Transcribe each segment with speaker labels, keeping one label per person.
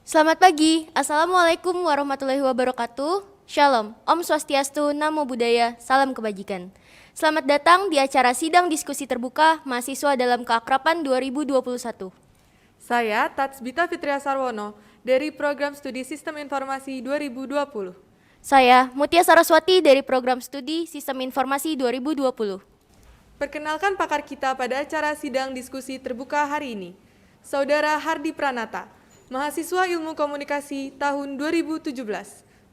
Speaker 1: Selamat pagi, Assalamualaikum warahmatullahi wabarakatuh. Shalom, Om Swastiastu, Namo Buddhaya, Salam Kebajikan. Selamat datang di acara Sidang Diskusi Terbuka Mahasiswa dalam Keakraban 2021.
Speaker 2: Saya Tatsbita Fitria Sarwono dari Program Studi Sistem Informasi 2020.
Speaker 1: Saya Mutia Saraswati dari Program Studi Sistem Informasi 2020.
Speaker 2: Perkenalkan pakar kita pada acara Sidang Diskusi Terbuka hari ini, Saudara Hardi Pranata, mahasiswa Ilmu Komunikasi tahun 2017,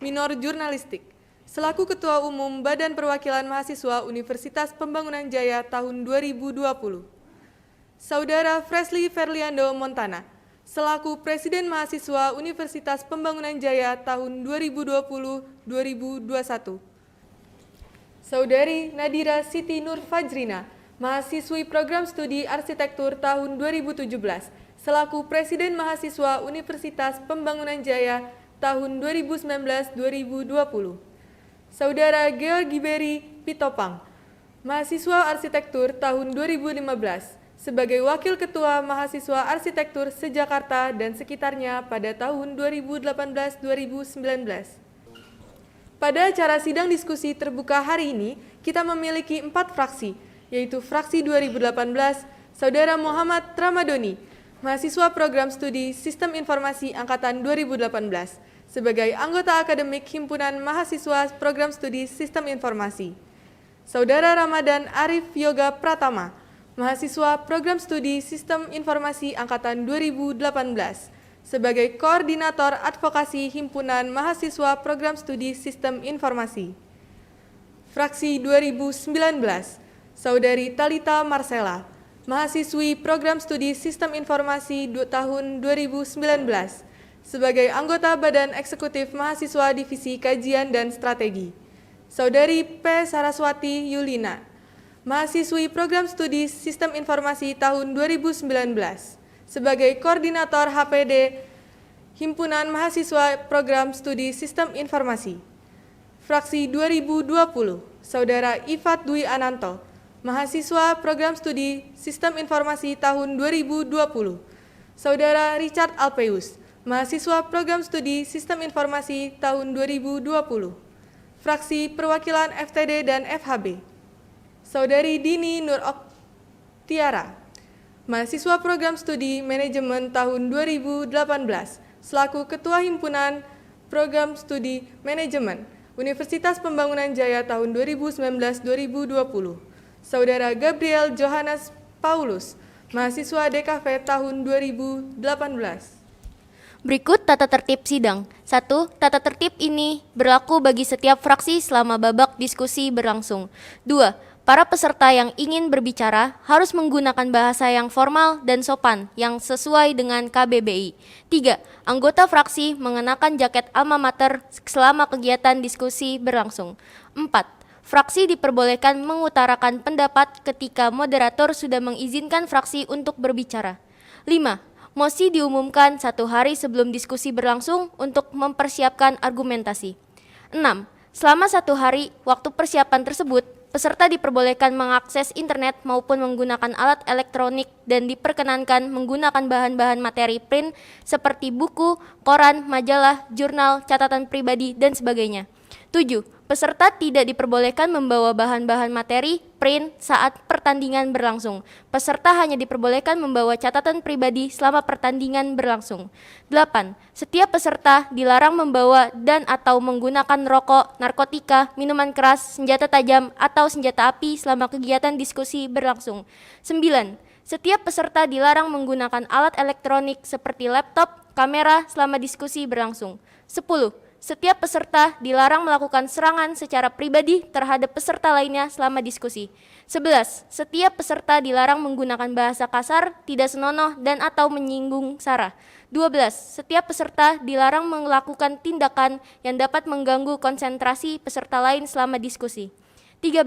Speaker 2: minor Jurnalistik, selaku Ketua Umum Badan Perwakilan Mahasiswa Universitas Pembangunan Jaya tahun 2020. Saudara Fresley Ferliando Montana, selaku Presiden Mahasiswa Universitas Pembangunan Jaya tahun 2020-2021. Saudari Nadira Siti Nur Fajrina, mahasiswi Program Studi Arsitektur tahun 2017, selaku Presiden Mahasiswa Universitas Pembangunan Jaya tahun 2019-2020. Saudara Georgi Beri Pitopang, mahasiswa Arsitektur tahun 2015, sebagai Wakil Ketua Mahasiswa Arsitektur se-Jakarta dan sekitarnya pada tahun 2018-2019. Pada acara sidang diskusi terbuka hari ini, kita memiliki 4 fraksi, yaitu fraksi 2018, Saudara Muhammad Ramadoni, mahasiswa Program Studi Sistem Informasi Angkatan 2018, sebagai anggota akademik Himpunan Mahasiswa Program Studi Sistem Informasi. Saudara Ramadan Arif Yoga Pratama, mahasiswa Program Studi Sistem Informasi Angkatan 2018, sebagai Koordinator Advokasi Himpunan Mahasiswa Program Studi Sistem Informasi. Fraksi 2019, Saudari Talita Marcella, mahasiswi Program Studi Sistem Informasi tahun 2019, sebagai anggota Badan Eksekutif Mahasiswa Divisi Kajian dan Strategi. Saudari P. Saraswati Yulina, mahasiswi Program Studi Sistem Informasi tahun 2019, sebagai Koordinator HPD Himpunan Mahasiswa Program Studi Sistem Informasi. Fraksi 2020, Saudara Ifat Dwi Ananto, mahasiswa Program Studi Sistem Informasi tahun 2020. Saudara Richard Alpeus, mahasiswa Program Studi Sistem Informasi tahun 2020. Fraksi Perwakilan FTD dan FHB. Saudari Dini Nur Oktiara, mahasiswa Program Studi Manajemen tahun 2018, selaku Ketua Himpunan Program Studi Manajemen Universitas Pembangunan Jaya tahun 2019-2020. Saudara Gabriel Johannes Paulus, mahasiswa DKV tahun 2018.
Speaker 1: Berikut tata tertib sidang. 1. Tata tertib ini berlaku bagi setiap fraksi selama babak diskusi berlangsung. 2. Para peserta yang ingin berbicara harus menggunakan bahasa yang formal dan sopan yang sesuai dengan KBBI. 3. Anggota fraksi mengenakan jaket alma mater selama kegiatan diskusi berlangsung. 4. Fraksi diperbolehkan mengutarakan pendapat ketika moderator sudah mengizinkan fraksi untuk berbicara. 5. Mosi diumumkan 1 hari sebelum diskusi berlangsung untuk mempersiapkan argumentasi. 6. Selama 1 hari waktu persiapan tersebut, peserta diperbolehkan mengakses internet maupun menggunakan alat elektronik dan diperkenankan menggunakan bahan-bahan materi print seperti buku, koran, majalah, jurnal, catatan pribadi, dan sebagainya. 7. Peserta tidak diperbolehkan membawa bahan-bahan materi print saat pertandingan berlangsung. Peserta hanya diperbolehkan membawa catatan pribadi selama pertandingan berlangsung. 8. Setiap peserta dilarang membawa dan atau menggunakan rokok, narkotika, minuman keras, senjata tajam, atau senjata api selama kegiatan diskusi berlangsung. 9. Setiap peserta dilarang menggunakan alat elektronik seperti laptop, kamera selama diskusi berlangsung. 10. Setiap peserta dilarang melakukan serangan secara pribadi terhadap peserta lainnya selama diskusi. 11. Setiap peserta dilarang menggunakan bahasa kasar, tidak senonoh, dan atau menyinggung sara. 12. Setiap peserta dilarang melakukan tindakan yang dapat mengganggu konsentrasi peserta lain selama diskusi. 13.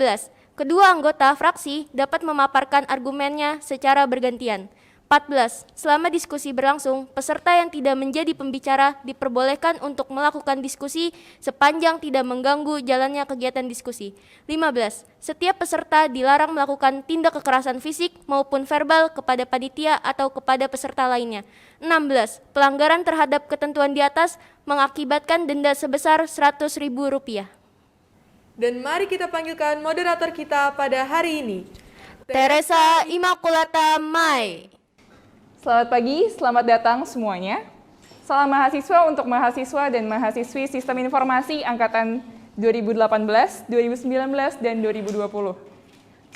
Speaker 1: Kedua anggota fraksi dapat memaparkan argumennya secara bergantian. 14. Selama diskusi berlangsung, peserta yang tidak menjadi pembicara diperbolehkan untuk melakukan diskusi sepanjang tidak mengganggu jalannya kegiatan diskusi. 15. Setiap peserta dilarang melakukan tindak kekerasan fisik maupun verbal kepada panitia atau kepada peserta lainnya. 16. Pelanggaran terhadap ketentuan di atas mengakibatkan denda sebesar Rp100.000.
Speaker 2: Dan mari kita panggilkan moderator kita pada hari ini.
Speaker 1: Teresa Immaculata Mai.
Speaker 3: Selamat pagi, selamat datang semuanya. Salam mahasiswa untuk mahasiswa dan mahasiswi Sistem Informasi Angkatan 2018, 2019, dan 2020.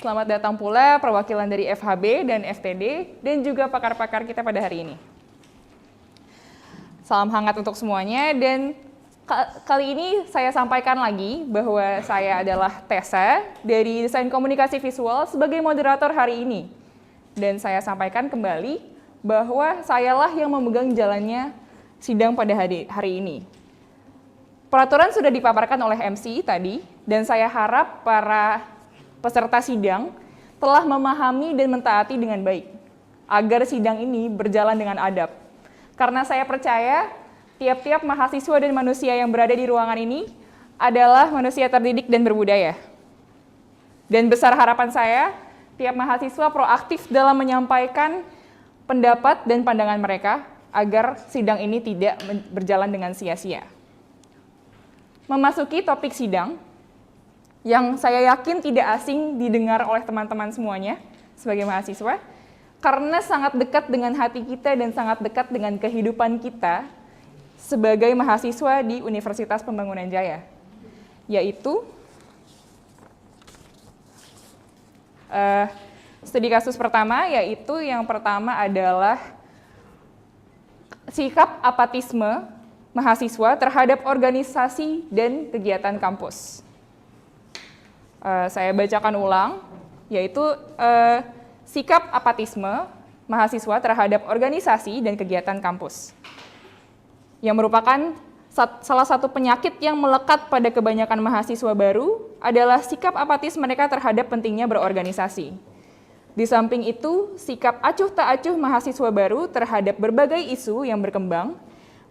Speaker 3: Selamat datang pula perwakilan dari FHB dan FTD, dan juga pakar-pakar kita pada hari ini. Salam hangat untuk semuanya, dan kali ini saya sampaikan lagi bahwa saya adalah Tessa dari Desain Komunikasi Visual sebagai moderator hari ini. Dan saya sampaikan kembali bahwa sayalah yang memegang jalannya sidang pada hari ini. Peraturan sudah dipaparkan oleh MC tadi, dan saya harap para peserta sidang telah memahami dan mentaati dengan baik, agar sidang ini berjalan dengan adab. Karena saya percaya tiap-tiap mahasiswa dan manusia yang berada di ruangan ini adalah manusia terdidik dan berbudaya. Dan besar harapan saya, tiap mahasiswa proaktif dalam menyampaikan pendapat dan pandangan mereka agar sidang ini tidak berjalan dengan sia-sia. Memasuki topik sidang, yang saya yakin tidak asing didengar oleh teman-teman semuanya sebagai mahasiswa, karena sangat dekat dengan hati kita dan sangat dekat dengan kehidupan kita sebagai mahasiswa di Universitas Pembangunan Jaya, yaitu studi kasus pertama, yaitu yang pertama adalah sikap apatisme mahasiswa terhadap organisasi dan kegiatan kampus. Saya bacakan ulang, yaitu sikap apatisme mahasiswa terhadap organisasi dan kegiatan kampus, yang merupakan salah satu penyakit yang melekat pada kebanyakan mahasiswa baru adalah sikap apatis mereka terhadap pentingnya berorganisasi. Di samping itu, sikap acuh tak acuh mahasiswa baru terhadap berbagai isu yang berkembang,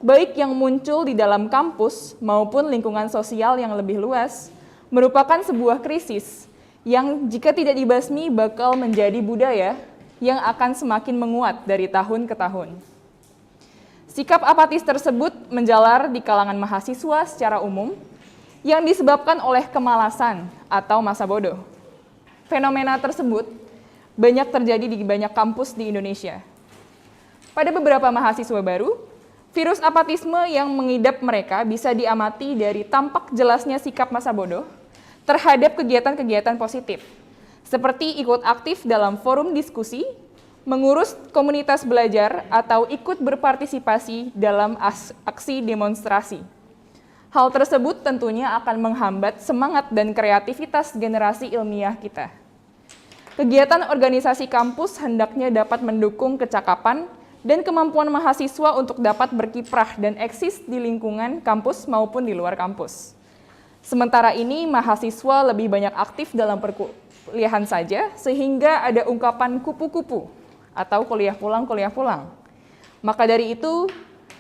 Speaker 3: baik yang muncul di dalam kampus maupun lingkungan sosial yang lebih luas, merupakan sebuah krisis yang jika tidak dibasmi bakal menjadi budaya yang akan semakin menguat dari tahun ke tahun. Sikap apatis tersebut menjalar di kalangan mahasiswa secara umum yang disebabkan oleh kemalasan atau masa bodoh. Fenomena tersebut banyak terjadi di banyak kampus di Indonesia. Pada beberapa mahasiswa baru, virus apatisme yang mengidap mereka bisa diamati dari tampak jelasnya sikap masa bodoh terhadap kegiatan-kegiatan positif, seperti ikut aktif dalam forum diskusi, mengurus komunitas belajar, atau ikut berpartisipasi dalam aksi demonstrasi. Hal tersebut tentunya akan menghambat semangat dan kreativitas generasi ilmiah kita. Kegiatan organisasi kampus hendaknya dapat mendukung kecakapan dan kemampuan mahasiswa untuk dapat berkiprah dan eksis di lingkungan kampus maupun di luar kampus. Sementara ini, mahasiswa lebih banyak aktif dalam perkuliahan saja, sehingga ada ungkapan kupu-kupu atau kuliah pulang. Maka dari itu,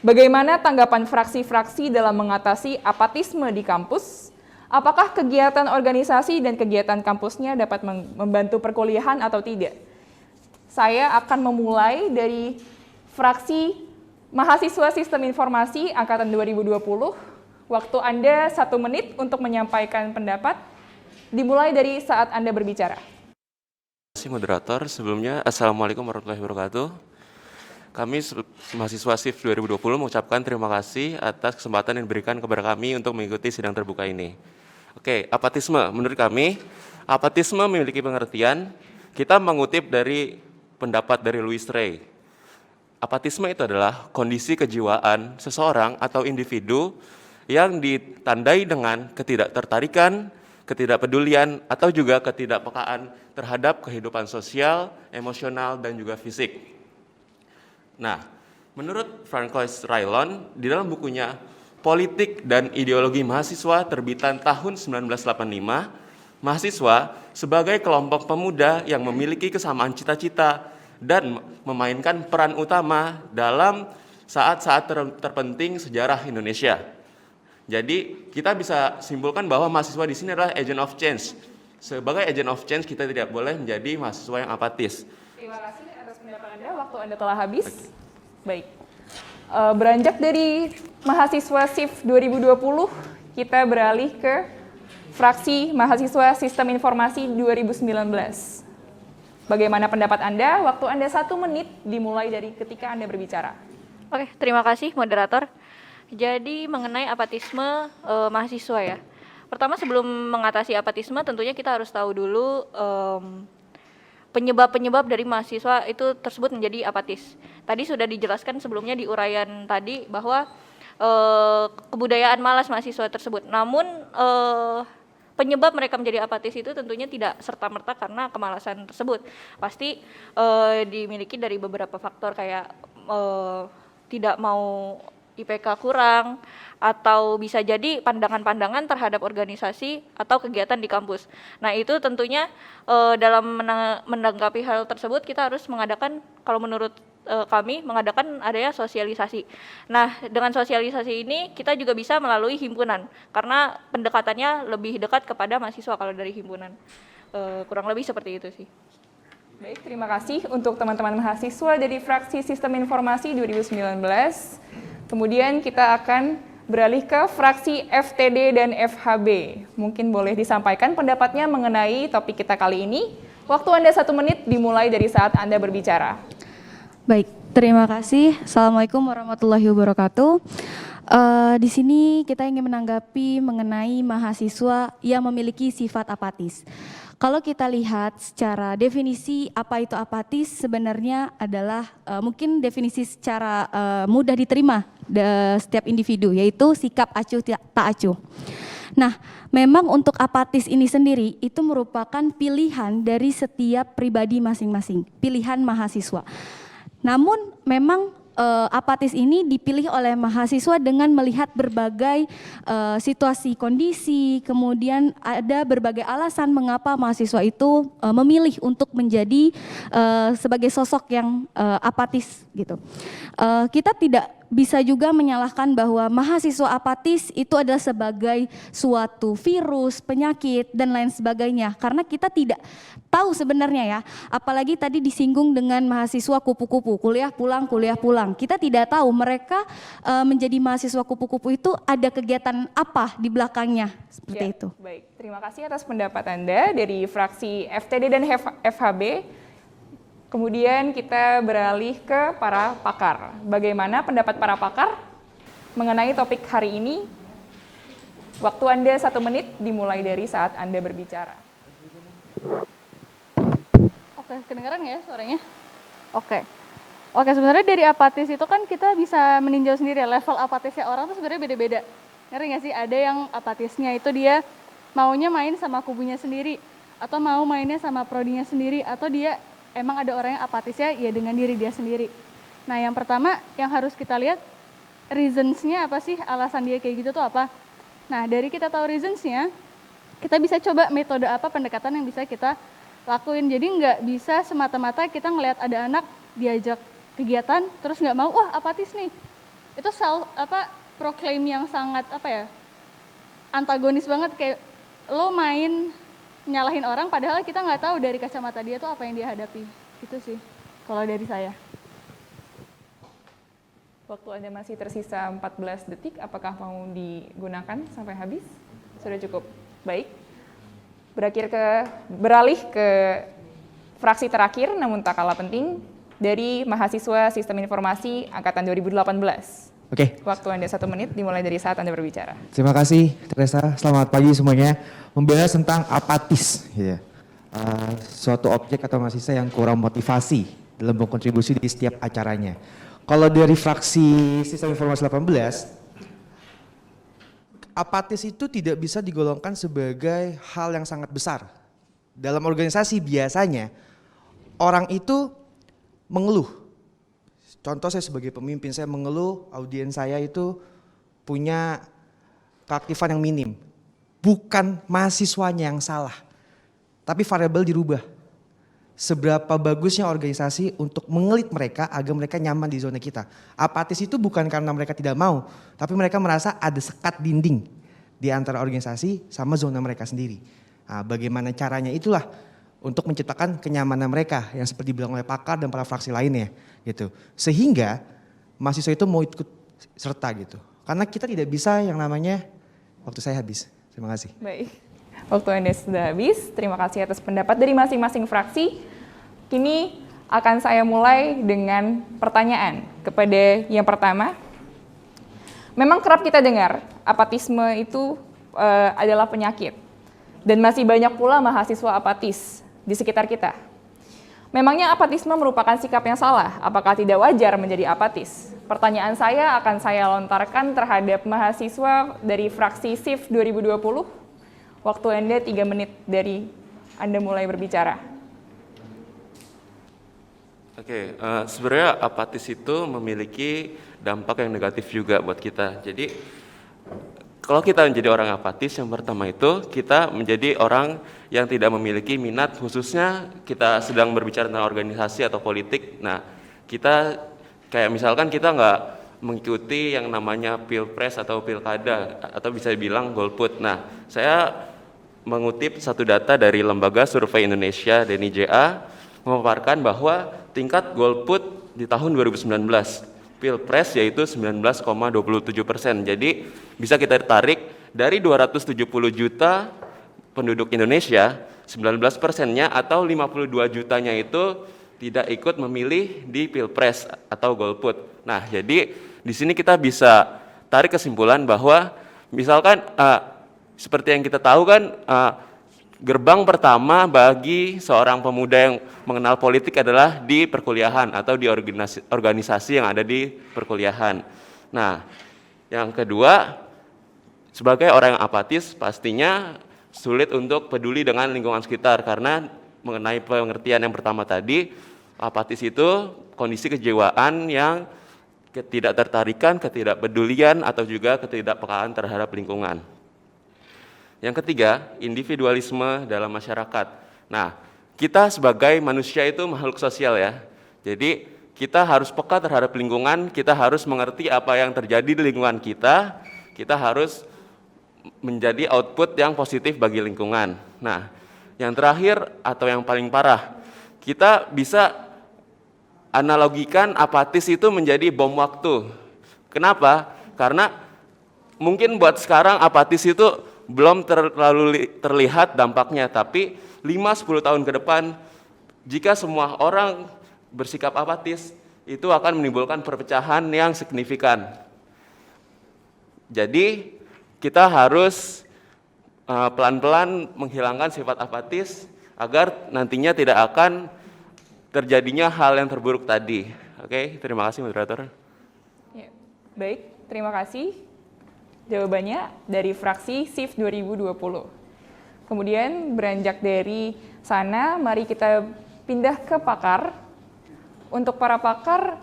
Speaker 3: bagaimana tanggapan fraksi-fraksi dalam mengatasi apatisme di kampus? Apakah kegiatan organisasi dan kegiatan kampusnya dapat membantu perkuliahan atau tidak? Saya akan memulai dari fraksi mahasiswa Sistem Informasi Angkatan 2020. Waktu Anda 1 menit untuk menyampaikan pendapat, dimulai dari saat Anda berbicara.
Speaker 4: Terima kasih moderator. Sebelumnya, Assalamualaikum warahmatullahi wabarakatuh. Kami mahasiswa SIF 2020 mengucapkan terima kasih atas kesempatan yang diberikan kepada kami untuk mengikuti sidang terbuka ini. Oke, apatisme. Menurut kami, apatisme memiliki pengertian, kita mengutip dari pendapat dari Louis Ray. Apatisme itu adalah kondisi kejiwaan seseorang atau individu yang ditandai dengan ketidaktertarikan, ketidakpedulian, atau juga ketidakpekaan terhadap kehidupan sosial, emosional, dan juga fisik. Nah, menurut Francois Raylon, di dalam bukunya Politik dan Ideologi Mahasiswa terbitan tahun 1985, mahasiswa sebagai kelompok pemuda yang memiliki kesamaan cita-cita dan memainkan peran utama dalam saat-saat terpenting sejarah Indonesia. Jadi kita bisa simpulkan bahwa mahasiswa di sini adalah agent of change. Sebagai agent of change kita tidak boleh menjadi mahasiswa yang apatis.
Speaker 3: Terima kasih atas pendapat Anda. Waktu Anda telah habis. Baik. Beranjak dari mahasiswa SIF 2020, kita beralih ke fraksi mahasiswa Sistem Informasi 2019. Bagaimana pendapat Anda? Waktu Anda 1 menit dimulai dari ketika Anda berbicara.
Speaker 1: Oke, terima kasih moderator. Jadi mengenai apatisme mahasiswa ya. Pertama sebelum mengatasi apatisme tentunya kita harus tahu dulu penyebab-penyebab dari mahasiswa itu tersebut menjadi apatis. Tadi sudah dijelaskan sebelumnya di uraian tadi bahwa kebudayaan malas mahasiswa tersebut. Namun penyebab mereka menjadi apatis itu tentunya tidak serta-merta karena kemalasan tersebut. Pasti dimiliki dari beberapa faktor kayak tidak mau IPK kurang, atau bisa jadi pandangan-pandangan terhadap organisasi atau kegiatan di kampus. Nah itu tentunya dalam menanggapi hal tersebut kita harus mengadakan, kalau menurut kami, mengadakan adanya sosialisasi. Nah dengan sosialisasi ini kita juga bisa melalui himpunan, karena pendekatannya lebih dekat kepada mahasiswa kalau dari himpunan. Kurang lebih seperti itu sih.
Speaker 3: Baik, terima kasih untuk teman-teman mahasiswa dari fraksi Sistem Informasi 2019. Kemudian kita akan beralih ke fraksi FTD dan FHB. Mungkin boleh disampaikan pendapatnya mengenai topik kita kali ini. Waktu Anda 1 menit dimulai dari saat Anda berbicara.
Speaker 5: Baik, terima kasih. Assalamualaikum warahmatullahi wabarakatuh. Di sini kita ingin menanggapi mengenai mahasiswa yang memiliki sifat apatis. Kalau kita lihat secara definisi apa itu apatis sebenarnya adalah mungkin definisi secara mudah diterima setiap individu, yaitu sikap acuh tak acuh. Nah, memang untuk apatis ini sendiri itu merupakan pilihan dari setiap pribadi masing-masing, pilihan mahasiswa. Namun memang apatis ini dipilih oleh mahasiswa dengan melihat berbagai situasi kondisi, kemudian ada berbagai alasan mengapa mahasiswa itu memilih untuk menjadi sebagai sosok yang apatis gitu. Kita tidak bisa juga menyalahkan bahwa mahasiswa apatis itu adalah sebagai suatu virus, penyakit, dan lain sebagainya. Karena kita tidak tahu sebenarnya ya, apalagi tadi disinggung dengan mahasiswa kupu-kupu, kuliah pulang. Kita tidak tahu mereka menjadi mahasiswa kupu-kupu itu ada kegiatan apa di belakangnya, seperti itu.
Speaker 3: Baik, terima kasih atas pendapat Anda dari fraksi FTD dan FHB. Kemudian kita beralih ke para pakar. Bagaimana pendapat para pakar mengenai topik hari ini? Waktu Anda 1 menit dimulai dari saat Anda berbicara.
Speaker 6: Oke, kedengaran ya suaranya? Oke, sebenarnya dari apatis itu kan kita bisa meninjau sendiri ya, level apatisnya orang tuh sebenarnya beda-beda. Ngerti nggak sih? Ada yang apatisnya itu dia maunya main sama kubunya sendiri, atau mau mainnya sama prodinya sendiri, atau dia emang ada orang yang apatisnya ya dengan diri dia sendiri. Nah yang pertama yang harus kita lihat reasons-nya apa sih, alasan dia kayak gitu tuh apa. Nah dari kita tahu reasons-nya, kita bisa coba metode apa pendekatan yang bisa kita lakuin. Jadi nggak bisa semata-mata kita ngelihat ada anak diajak kegiatan terus nggak mau, wah apatis nih. Itu proclaim yang sangat antagonis banget, kayak lo main nyalahin orang padahal kita nggak tahu dari kacamata dia tuh apa yang dia hadapi. Itu sih kalau dari saya.
Speaker 3: Waktu Anda masih tersisa 14 detik, apakah mau digunakan sampai habis? Sudah cukup. Baik. Beralih ke fraksi terakhir namun tak kalah penting dari mahasiswa Sistem Informasi angkatan 2018.
Speaker 7: Oke.
Speaker 3: Waktu Anda 1 menit dimulai dari saat Anda berbicara.
Speaker 7: Terima kasih Teresa, selamat pagi semuanya. Membahas tentang apatis, ya. Suatu objek atau mahasiswa yang kurang motivasi dalam berkontribusi di setiap acaranya. Kalau dari fraksi Sistem Informasi 18, apatis itu tidak bisa digolongkan sebagai hal yang sangat besar. Dalam organisasi biasanya orang itu mengeluh. Contoh saya sebagai pemimpin, saya mengeluh audiens saya itu punya keaktifan yang minim. Bukan mahasiswanya yang salah, tapi variabel dirubah. seberapa bagusnya organisasi untuk mengelit mereka agar mereka nyaman di zona kita. Apatis itu bukan karena mereka tidak mau, tapi mereka merasa ada sekat dinding di antara organisasi sama zona mereka sendiri. Nah, bagaimana caranya itulah untuk menciptakan kenyamanan mereka yang seperti dibilang oleh pakar dan para fraksi lainnya gitu. Sehingga mahasiswa itu mau ikut serta gitu. Karena kita tidak bisa yang namanya waktu saya habis. Terima kasih.
Speaker 3: Baik, waktu Anda sudah habis. Terima kasih atas pendapat dari masing-masing fraksi. Kini akan saya mulai dengan pertanyaan kepada yang pertama. Memang kerap kita dengar, apatisme itu adalah penyakit. Dan masih banyak pula mahasiswa apatis di sekitar kita. Memangnya apatisme merupakan sikap yang salah? Apakah tidak wajar menjadi apatis? Pertanyaan saya akan saya lontarkan terhadap mahasiswa dari fraksi SIF 2020. Waktu Anda 3 menit dari Anda mulai berbicara.
Speaker 4: Oke, sebenarnya apatis itu memiliki dampak yang negatif juga buat kita. Jadi kalau kita menjadi orang apatis, yang pertama itu kita menjadi orang yang tidak memiliki minat, khususnya kita sedang berbicara tentang organisasi atau politik. Nah, kita kayak misalkan kita nggak mengikuti yang namanya pilpres atau pilkada, atau bisa dibilang golput. Nah, saya mengutip satu data dari Lembaga Survei Indonesia, DNIJA, memaparkan bahwa tingkat golput di tahun 2019, pilpres yaitu 19,27%. Jadi bisa kita tarik dari 270 juta penduduk Indonesia, 19%-nya atau 52 jutanya itu tidak ikut memilih di pilpres atau golput. Nah, jadi di sini kita bisa tarik kesimpulan bahwa misalkan seperti yang kita tahu kan, gerbang pertama bagi seorang pemuda yang mengenal politik adalah di perkuliahan atau di organisasi yang ada di perkuliahan. Nah, yang kedua, sebagai orang yang apatis pastinya sulit untuk peduli dengan lingkungan sekitar karena mengenai pengertian yang pertama tadi, apatis itu kondisi kejiwaan yang ketidaktertarikan, ketidakpedulian atau juga ketidakpekaan terhadap lingkungan. Yang ketiga, individualisme dalam masyarakat. Nah, kita sebagai manusia itu makhluk sosial ya. Jadi kita harus peka terhadap lingkungan, kita harus mengerti apa yang terjadi di lingkungan kita harus menjadi output yang positif bagi lingkungan. Nah, yang terakhir atau yang paling parah, kita bisa analogikan apatis itu menjadi bom waktu. Kenapa? Karena mungkin buat sekarang apatis itu belum terlalu terlihat dampaknya, tapi 5-10 tahun ke depan, jika semua orang bersikap apatis, itu akan menimbulkan perpecahan yang signifikan. Jadi, kita harus pelan-pelan menghilangkan sifat apatis agar nantinya tidak akan terjadinya hal yang terburuk tadi. Oke, terima kasih moderator.
Speaker 3: Ya, baik, terima kasih. Jawabannya dari fraksi SIF 2020. Kemudian beranjak dari sana, mari kita pindah ke pakar. Untuk para pakar,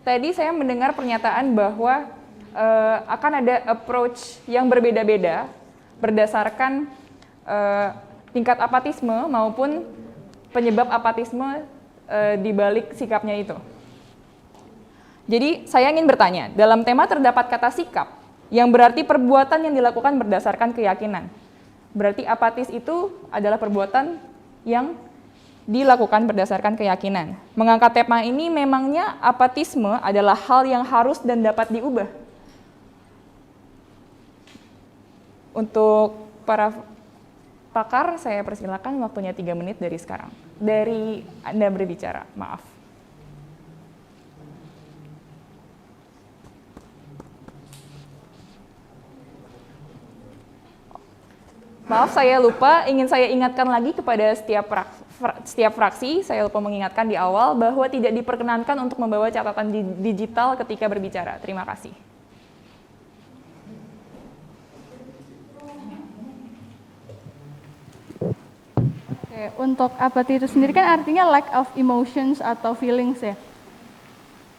Speaker 3: tadi saya mendengar pernyataan bahwa akan ada approach yang berbeda-beda berdasarkan tingkat apatisme maupun penyebab apatisme di balik sikapnya itu. Jadi saya ingin bertanya, dalam tema terdapat kata sikap, yang berarti perbuatan yang dilakukan berdasarkan keyakinan. Berarti apatis itu adalah perbuatan yang dilakukan berdasarkan keyakinan. Mengangkat tema ini memangnya apatisme adalah hal yang harus dan dapat diubah. Untuk para pakar, saya persilakan waktunya 3 menit dari sekarang. Dari Anda berbicara, maaf. Maaf, saya lupa, ingin saya ingatkan lagi kepada setiap fraksi, saya lupa mengingatkan di awal bahwa tidak diperkenankan untuk membawa catatan digital ketika berbicara. Terima kasih.
Speaker 6: Oke, untuk apathy itu sendiri kan artinya lack of emotions atau feelings ya.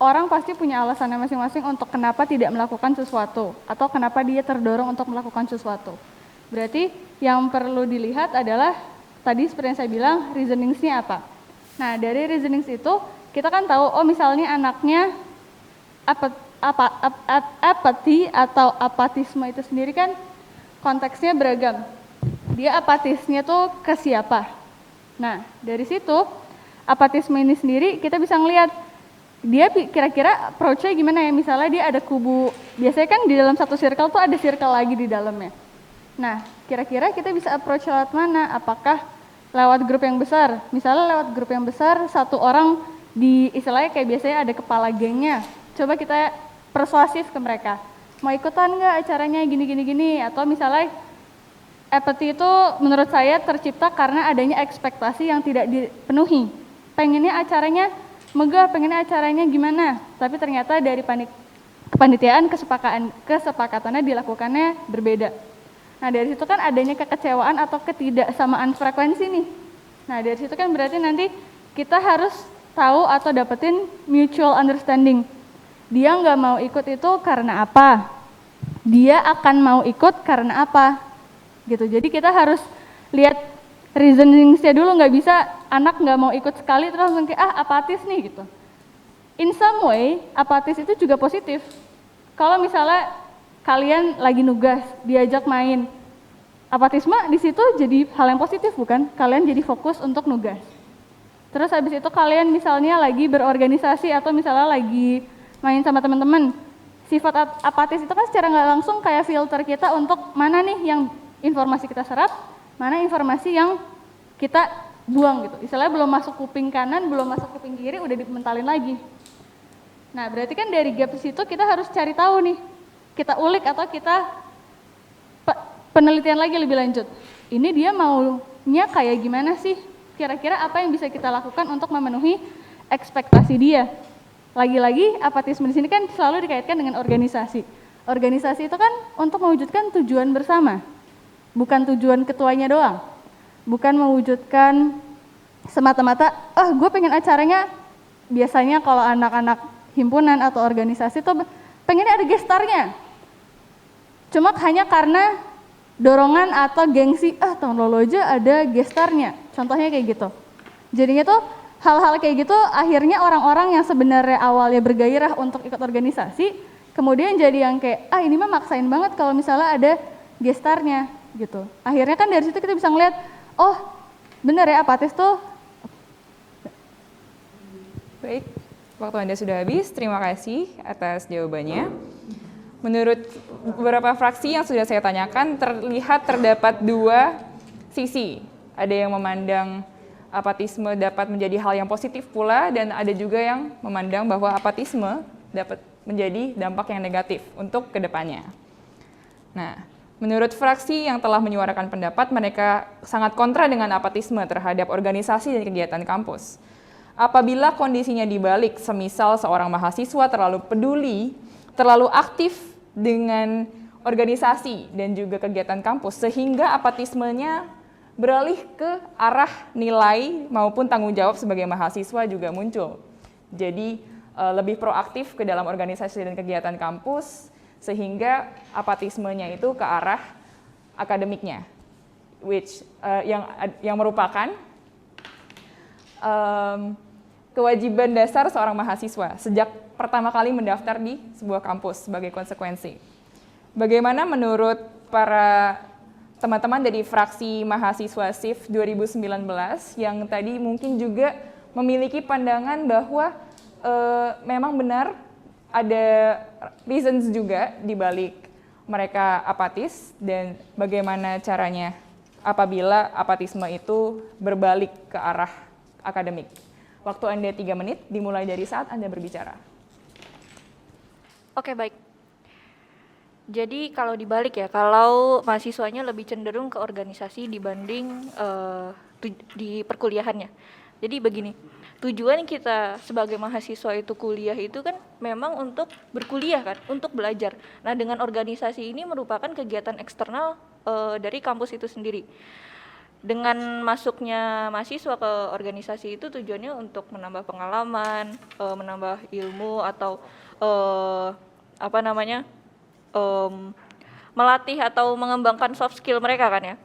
Speaker 6: Orang pasti punya alasannya masing-masing untuk kenapa tidak melakukan sesuatu atau kenapa dia terdorong untuk melakukan sesuatu. Berarti yang perlu dilihat adalah tadi seperti yang saya bilang, reasoningsnya apa. Nah, dari reasoning itu kita kan tahu, oh misalnya anaknya apati atau apatisme itu sendiri kan konteksnya beragam. Dia apatisnya tuh ke siapa? Nah, dari situ apatisme ini sendiri kita bisa ngelihat dia kira-kira approach-nya gimana ya. Misalnya dia ada kubu, biasanya kan di dalam satu circle tuh ada circle lagi di dalamnya. Nah, kira-kira kita bisa approach lewat mana? Apakah lewat grup yang besar? Misalnya lewat grup yang besar, satu orang di istilahnya kayak biasanya ada kepala gengnya. Coba kita persuasif ke mereka. Mau ikutan nggak acaranya gini? Atau misalnya apathy itu menurut saya tercipta karena adanya ekspektasi yang tidak dipenuhi. Pengennya acaranya megah, pengennya acaranya gimana, tapi ternyata dari kepanitiaan kesepakatannya dilakukannya berbeda. Nah, dari situ kan adanya kekecewaan atau ketidaksamaan frekuensi nih. Nah, dari situ kan berarti nanti kita harus tahu atau dapetin mutual understanding. Dia nggak mau ikut itu karena apa? Dia akan mau ikut karena apa? Gitu. Jadi kita harus lihat reasoning-nya dulu, nggak bisa anak nggak mau ikut sekali terus langsung kayak apatis nih gitu. In some way, apatis itu juga positif. Kalau misalnya kalian lagi nugas, diajak main, apatisme di situ jadi hal yang positif bukan? Kalian jadi fokus untuk nugas. Terus habis itu kalian misalnya lagi berorganisasi atau misalnya lagi main sama teman-teman. Sifat apatis itu kan secara nggak langsung kayak filter kita untuk mana nih yang informasi kita serap, mana informasi yang kita buang gitu. Istilahnya belum masuk kuping kanan, belum masuk kuping kiri, udah dimentalin lagi. Nah, berarti kan dari gap situ kita harus cari tahu nih, kita ulik atau kita penelitian lagi lebih lanjut. Ini dia maunya kayak gimana sih? Kira-kira apa yang bisa kita lakukan untuk memenuhi ekspektasi dia? Lagi-lagi apatisme di sini kan selalu dikaitkan dengan organisasi. Organisasi itu kan untuk mewujudkan tujuan bersama. Bukan tujuan ketuanya doang, bukan mewujudkan semata-mata, gue pengen acaranya, biasanya kalau anak-anak himpunan atau organisasi tuh pengennya ada gestarnya. Cuma hanya karena dorongan atau gengsi, tahun lalu aja ada gestarnya, contohnya kayak gitu. Jadinya tuh hal-hal kayak gitu akhirnya orang-orang yang sebenarnya awalnya bergairah untuk ikut organisasi, kemudian jadi yang kayak, ini mah maksain banget kalau misalnya ada gestarnya. Gitu. Akhirnya kan dari situ kita bisa ngeliat, oh benar ya apatis tuh.
Speaker 3: Baik, waktu Anda sudah habis. Terima kasih atas jawabannya. Menurut beberapa fraksi yang sudah saya tanyakan, terdapat dua sisi. Ada yang memandang apatisme dapat menjadi hal yang positif pula, dan ada juga yang memandang bahwa apatisme dapat menjadi dampak yang negatif untuk kedepannya. Nah, menurut fraksi yang telah menyuarakan pendapat, mereka sangat kontra dengan apatisme terhadap organisasi dan kegiatan kampus. Apabila kondisinya dibalik, semisal seorang mahasiswa terlalu peduli, terlalu aktif dengan organisasi dan juga kegiatan kampus, sehingga apatismenya beralih ke arah nilai maupun tanggung jawab sebagai mahasiswa juga muncul. Jadi lebih proaktif ke dalam organisasi dan kegiatan kampus, sehingga apatismenya itu ke arah akademiknya, yang merupakan kewajiban dasar seorang mahasiswa sejak pertama kali mendaftar di sebuah kampus sebagai konsekuensi. Bagaimana menurut para teman-teman dari fraksi mahasiswa SIF 2019 yang tadi mungkin juga memiliki pandangan bahwa memang benar ada reasons juga di balik mereka apatis, dan bagaimana caranya apabila apatisme itu berbalik ke arah akademik. Waktu Anda 3 menit, dimulai dari saat Anda berbicara.
Speaker 1: Oke, baik. Jadi kalau dibalik ya, kalau mahasiswanya lebih cenderung ke organisasi dibanding di perkuliahannya. Jadi begini, tujuan kita sebagai mahasiswa itu kuliah itu kan memang untuk berkuliah kan, untuk belajar. Nah, dengan organisasi ini merupakan kegiatan eksternal dari kampus itu sendiri. Dengan masuknya mahasiswa ke organisasi itu tujuannya untuk menambah pengalaman, menambah ilmu atau melatih atau mengembangkan soft skill mereka kan ya.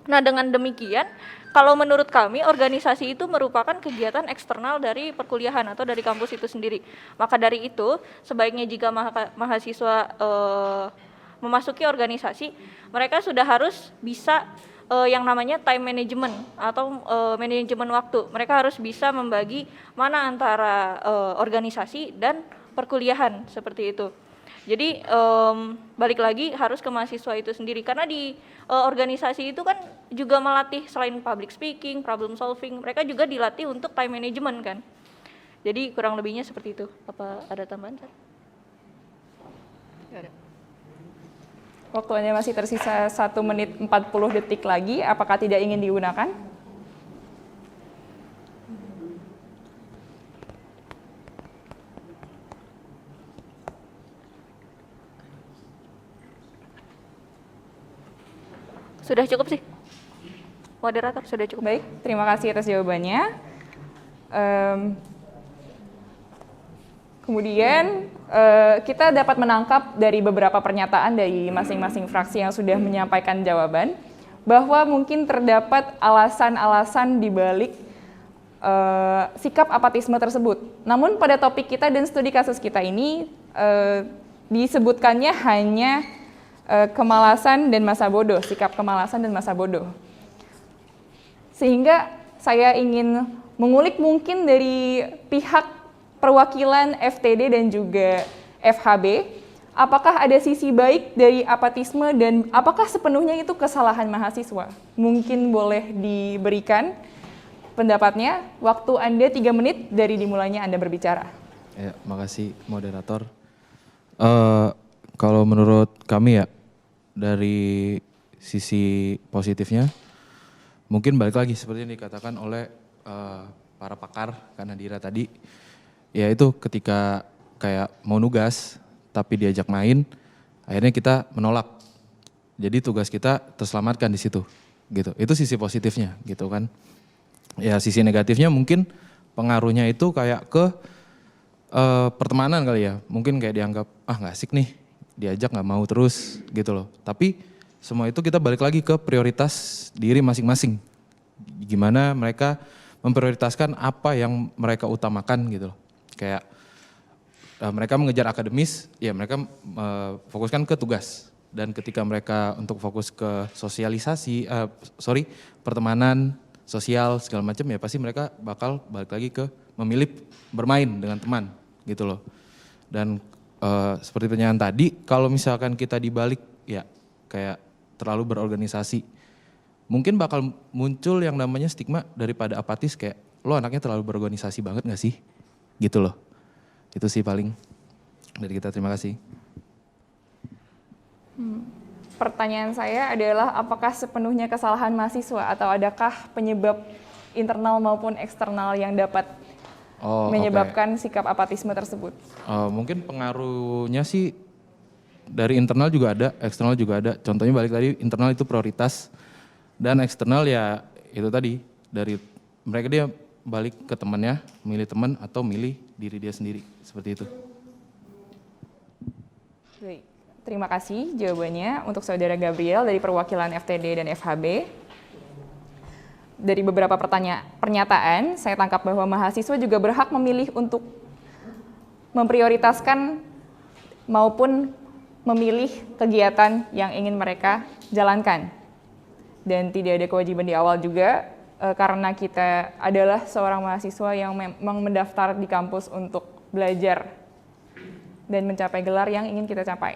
Speaker 1: Nah, dengan demikian
Speaker 8: kalau menurut kami organisasi itu merupakan kegiatan eksternal dari perkuliahan atau dari kampus itu sendiri. Maka dari itu sebaiknya jika mahasiswa memasuki organisasi, mereka sudah harus bisa yang namanya time management atau manajemen waktu. Mereka harus bisa membagi mana antara organisasi dan perkuliahan seperti itu. Jadi balik lagi harus ke mahasiswa itu sendiri, karena di organisasi itu kan juga melatih selain public speaking, problem solving, mereka juga dilatih untuk time management kan. Jadi kurang lebihnya seperti itu. Apa ada tambahan?
Speaker 3: Waktu Anda masih tersisa 1 menit 40 detik lagi, apakah tidak ingin digunakan?
Speaker 8: Sudah cukup sih. Moderator, sudah cukup.
Speaker 3: Baik, terima kasih atas jawabannya. Kemudian kita dapat menangkap dari beberapa pernyataan dari masing-masing fraksi yang sudah menyampaikan jawaban bahwa mungkin terdapat alasan-alasan di balik sikap apatisme tersebut. Namun pada topik kita dan studi kasus kita ini disebutkannya hanya kemalasan dan masa bodoh, sikap kemalasan dan masa bodoh. Sehingga saya ingin mengulik mungkin dari pihak perwakilan FTD dan juga FHB, apakah ada sisi baik dari apatisme dan apakah sepenuhnya itu kesalahan mahasiswa? Mungkin boleh diberikan pendapatnya. Waktu Anda 3 menit dari dimulainya Anda berbicara.
Speaker 9: Ya, makasih moderator. Kalau menurut kami ya, dari sisi positifnya, mungkin balik lagi seperti yang dikatakan oleh para pakar Kanadira tadi, yaitu ketika kayak mau nugas tapi diajak main, akhirnya kita menolak. Jadi tugas kita terselamatkan di situ, gitu. Itu sisi positifnya, gitu kan. Ya sisi negatifnya mungkin pengaruhnya itu kayak ke pertemanan kali ya. Mungkin kayak dianggap nggak asik nih, diajak nggak mau terus, gitu loh. Tapi semua itu kita balik lagi ke prioritas diri masing-masing. Gimana mereka memprioritaskan apa yang mereka utamakan gitu loh. Kayak mereka mengejar akademis, ya mereka fokuskan ke tugas. Dan ketika mereka untuk fokus ke sosialisasi, pertemanan, sosial, segala macam, ya pasti mereka bakal balik lagi ke memilih bermain dengan teman gitu loh. Dan seperti pernyataan tadi, kalau misalkan kita dibalik ya kayak terlalu berorganisasi, mungkin bakal muncul yang namanya stigma daripada apatis, kayak lo anaknya terlalu berorganisasi banget gak sih? Gitu loh. Itu sih paling dari kita, terima kasih.
Speaker 3: Pertanyaan saya adalah apakah sepenuhnya kesalahan mahasiswa atau adakah penyebab internal maupun eksternal yang dapat menyebabkan sikap apatisme tersebut?
Speaker 9: Mungkin pengaruhnya sih dari internal juga ada, eksternal juga ada. Contohnya balik tadi, internal itu prioritas dan eksternal ya itu tadi dari mereka dia balik ke temannya, milih teman atau milih diri dia sendiri, seperti itu.
Speaker 3: Baik, terima kasih jawabannya untuk Saudara Gabriel dari perwakilan FTD dan FHB. Dari beberapa pernyataan, saya tangkap bahwa mahasiswa juga berhak memilih untuk memprioritaskan maupun memilih kegiatan yang ingin mereka jalankan. Dan tidak ada kewajiban di awal juga, karena kita adalah seorang mahasiswa yang memang mendaftar di kampus untuk belajar dan mencapai gelar yang ingin kita capai.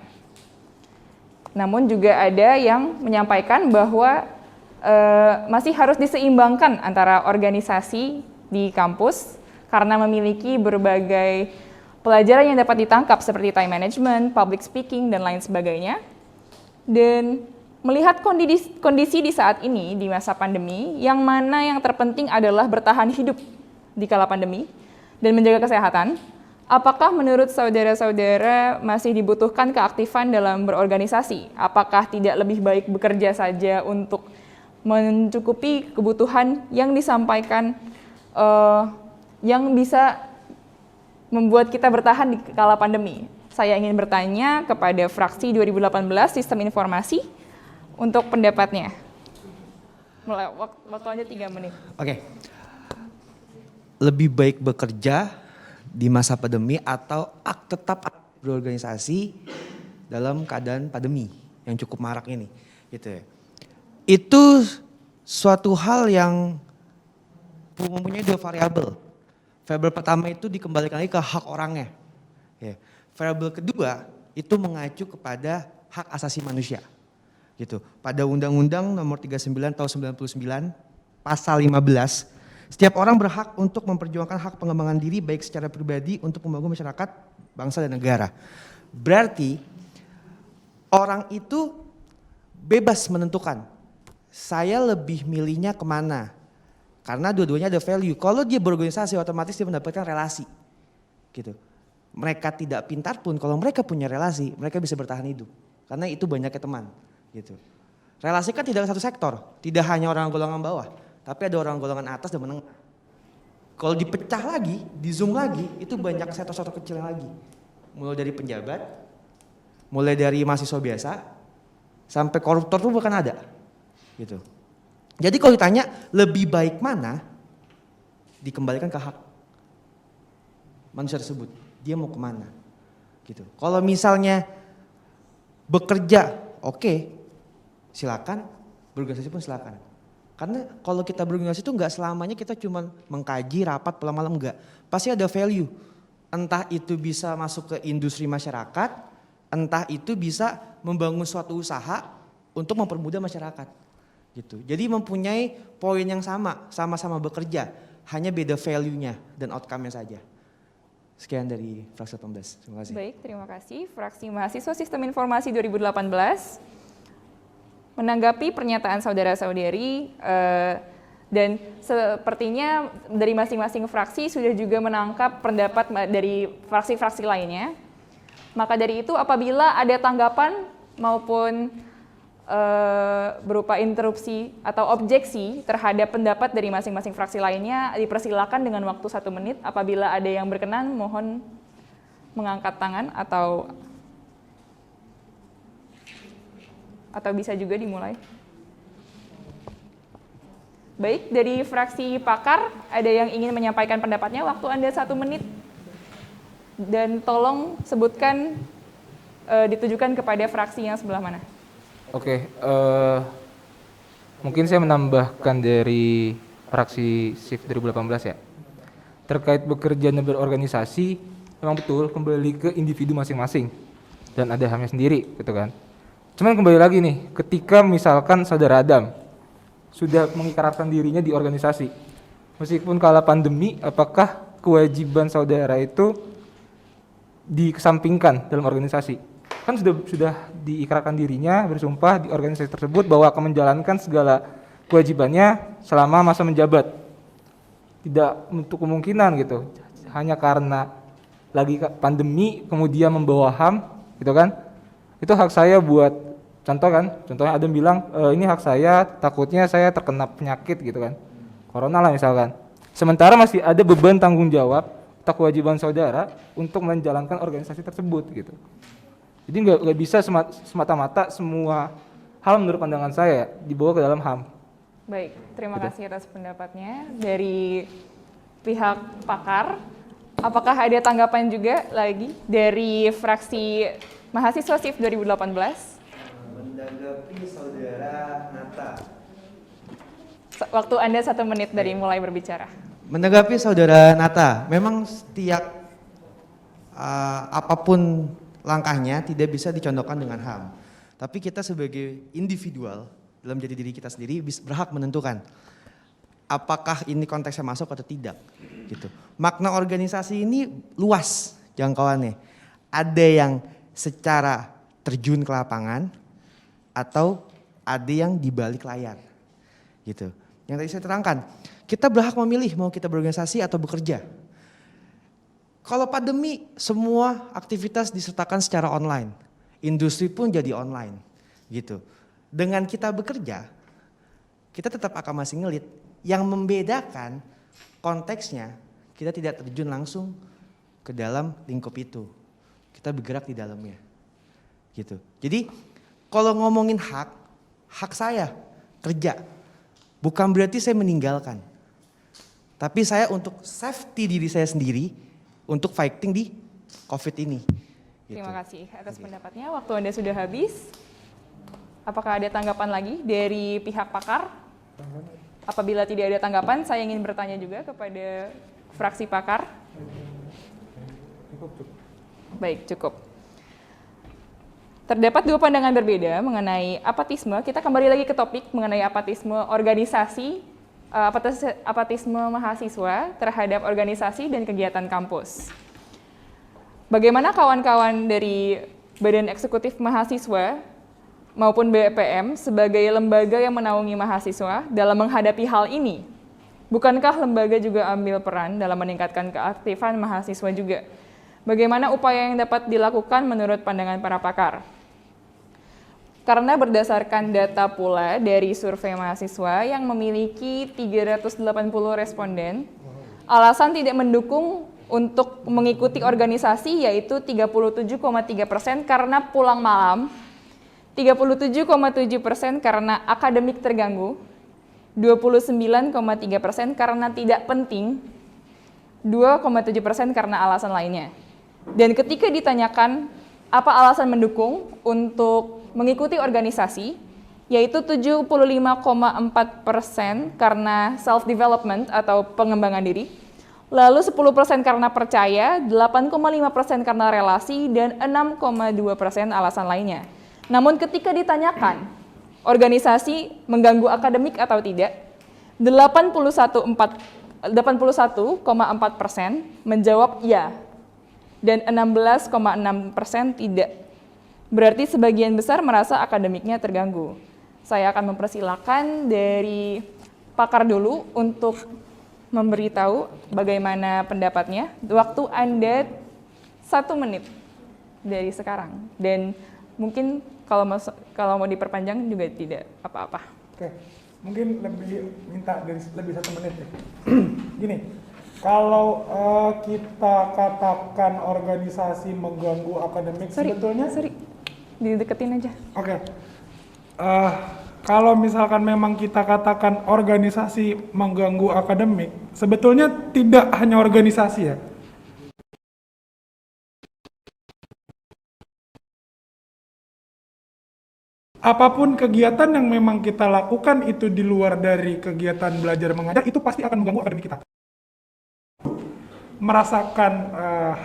Speaker 3: Namun juga ada yang menyampaikan bahwa masih harus diseimbangkan antara organisasi di kampus karena memiliki berbagai pelajaran yang dapat ditangkap seperti time management, public speaking, dan lain sebagainya. Dan melihat kondisi di saat ini, di masa pandemi, yang mana yang terpenting adalah bertahan hidup di kala pandemi dan menjaga kesehatan, apakah menurut saudara-saudara masih dibutuhkan keaktifan dalam berorganisasi? Apakah tidak lebih baik bekerja saja untuk mencukupi kebutuhan yang disampaikan, yang bisa membuat kita bertahan di kala pandemi? Saya ingin bertanya kepada fraksi 2018 Sistem Informasi, untuk pendapatnya. Mulai waktu aja 3 menit.
Speaker 7: Oke. Lebih baik bekerja di masa pandemi atau tetap berorganisasi dalam keadaan pandemi yang cukup marak ini, gitu ya. Itu suatu hal yang mempunyai 2 variabel. Variabel pertama itu dikembalikan lagi ke hak orangnya. Ya. Variabel kedua itu mengacu kepada hak asasi manusia. Gitu. Pada Undang-Undang Nomor 39 Tahun 99 Pasal 15, setiap orang berhak untuk memperjuangkan hak pengembangan diri baik secara pribadi untuk membangun masyarakat, bangsa dan negara. Berarti orang itu bebas menentukan saya lebih milihnya kemana. Karena dua-duanya ada value. Kalau dia berorganisasi otomatis dia mendapatkan relasi. Gitu. Mereka tidak pintar pun kalau mereka punya relasi, mereka bisa bertahan hidup. Karena itu banyaknya teman. Gitu. Relasi kan tidak satu sektor, tidak hanya orang golongan bawah, tapi ada orang golongan atas dan menengah. Kalau dipecah lagi, di zoom lagi, itu banyak sektor-sektor kecil lagi. Mulai dari penjabat, mulai dari mahasiswa biasa, sampai koruptor tuh bahkan ada. Gitu. Jadi kalau ditanya lebih baik mana, dikembalikan ke hak manusia tersebut. Dia mau kemana? Gitu. Kalau misalnya bekerja, oke, silakan. Berorganisasi pun silakan. Karena kalau kita berorganisasi itu nggak selamanya kita cuma mengkaji rapat pulang malam, enggak. Pasti ada value. Entah itu bisa masuk ke industri masyarakat, entah itu bisa membangun suatu usaha untuk mempermudah masyarakat. Gitu. Jadi mempunyai poin yang sama-sama bekerja, hanya beda value-nya dan outcome-nya saja. Sekian dari fraksi 18. Terima kasih.
Speaker 3: Baik, terima kasih. Fraksi Mahasiswa Sistem Informasi 2018 menanggapi pernyataan saudara-saudari dan sepertinya dari masing-masing fraksi sudah juga menangkap pendapat dari fraksi-fraksi lainnya. Maka dari itu apabila ada tanggapan maupun berupa interupsi atau objeksi terhadap pendapat dari masing-masing fraksi lainnya, dipersilakan dengan waktu 1 menit. Apabila ada yang berkenan, mohon mengangkat tangan atau bisa juga dimulai. Baik, dari fraksi Pakar, ada yang ingin menyampaikan pendapatnya, waktu Anda 1 menit. Dan tolong sebutkan ditujukan kepada fraksi yang sebelah mana.
Speaker 10: Oke, mungkin saya menambahkan dari fraksi SIF 2018 ya. Terkait bekerja dan berorganisasi, memang betul kembali ke individu masing-masing dan ada hamnya sendiri, gitu kan. Cuman kembali lagi nih, ketika misalkan saudara Adam sudah mengikrarkan dirinya di organisasi, meskipun kala pandemi, apakah kewajiban saudara itu dikesampingkan dalam organisasi? Kan sudah diikrarkan dirinya, bersumpah di organisasi tersebut bahwa akan menjalankan segala kewajibannya selama masa menjabat. Tidak untuk kemungkinan gitu, hanya karena lagi pandemi kemudian membawa HAM, gitu kan? Itu hak saya buat contoh kan, contohnya Adam bilang ini hak saya, takutnya saya terkena penyakit gitu kan, corona lah misalkan. Sementara masih ada beban tanggung jawab atau kewajiban saudara untuk menjalankan organisasi tersebut gitu. Jadi nggak bisa semata-mata semua hal menurut pandangan saya dibawa ke dalam HAM.
Speaker 3: Baik, terima kasih atas pendapatnya dari pihak Pakar. Apakah ada tanggapan juga lagi dari fraksi Mahasiswa SIF 2018?
Speaker 7: Menanggapi saudara Nata.
Speaker 3: Waktu Anda 1 menit dari mulai berbicara.
Speaker 7: Menanggapi saudara Nata, memang setiap apapun langkahnya tidak bisa dicondokkan dengan HAM. Tapi kita sebagai individual dalam jati diri kita sendiri berhak menentukan apakah ini konteksnya masuk atau tidak. Gitu. Makna organisasi ini luas jangkauannya. Ada yang secara terjun ke lapangan atau ada yang di balik layar. Gitu. Yang tadi saya terangkan, kita berhak memilih mau kita berorganisasi atau bekerja. Kalau pandemi, semua aktivitas disertakan secara online. Industri pun jadi online. Gitu. Dengan kita bekerja, kita tetap akan masih ngelit. Yang membedakan konteksnya, kita tidak terjun langsung ke dalam lingkup itu. Kita bergerak di dalamnya. Gitu. Jadi, kalau ngomongin hak saya kerja. bukan berarti saya meninggalkan. Tapi saya untuk safety diri saya sendiri untuk fighting di COVID ini.
Speaker 3: Terima kasih atas pendapatnya. Waktu Anda sudah habis. Apakah ada tanggapan lagi dari pihak pakar? Apabila tidak ada tanggapan, saya ingin bertanya juga kepada fraksi pakar. Baik, cukup. Terdapat dua pandangan berbeda mengenai apatisme. Kita kembali lagi ke topik mengenai apatisme organisasi, apatisme mahasiswa terhadap organisasi dan kegiatan kampus. Bagaimana kawan-kawan dari Badan Eksekutif Mahasiswa maupun BPM sebagai lembaga yang menaungi mahasiswa dalam menghadapi hal ini? Bukankah lembaga juga ambil peran dalam meningkatkan keaktifan mahasiswa juga? Bagaimana upaya yang dapat dilakukan menurut pandangan para pakar? Karena berdasarkan data pula dari survei mahasiswa yang memiliki 380 responden, alasan tidak mendukung untuk mengikuti organisasi yaitu 37,3% karena pulang malam, 37,7% karena akademik terganggu, 29,3% karena tidak penting, 2,7% karena alasan lainnya. Dan ketika ditanyakan apa alasan mendukung untuk mengikuti organisasi, yaitu 75,4% karena self-development atau pengembangan diri, lalu 10% karena percaya, 8,5% karena relasi, dan 6,2% alasan lainnya. Namun ketika ditanyakan, organisasi mengganggu akademik atau tidak, 81,4% menjawab ya, dan 16,6% tidak. Berarti sebagian besar merasa akademiknya terganggu. Saya akan mempersilakan dari pakar dulu untuk memberitahu bagaimana pendapatnya. Waktu Anda 1 menit dari sekarang. Dan mungkin kalau mau diperpanjang juga tidak apa-apa.
Speaker 11: Oke, mungkin lebih minta dari lebih 1 menit ya. Gini, kalau kita katakan organisasi mengganggu akademik, sebetulnya
Speaker 3: dideketin aja.
Speaker 11: Oke. Kalau misalkan memang kita katakan organisasi mengganggu akademik, sebetulnya tidak hanya organisasi ya. Apapun kegiatan yang memang kita lakukan itu di luar dari kegiatan belajar mengajar, itu pasti akan mengganggu akademik kita. Merasakan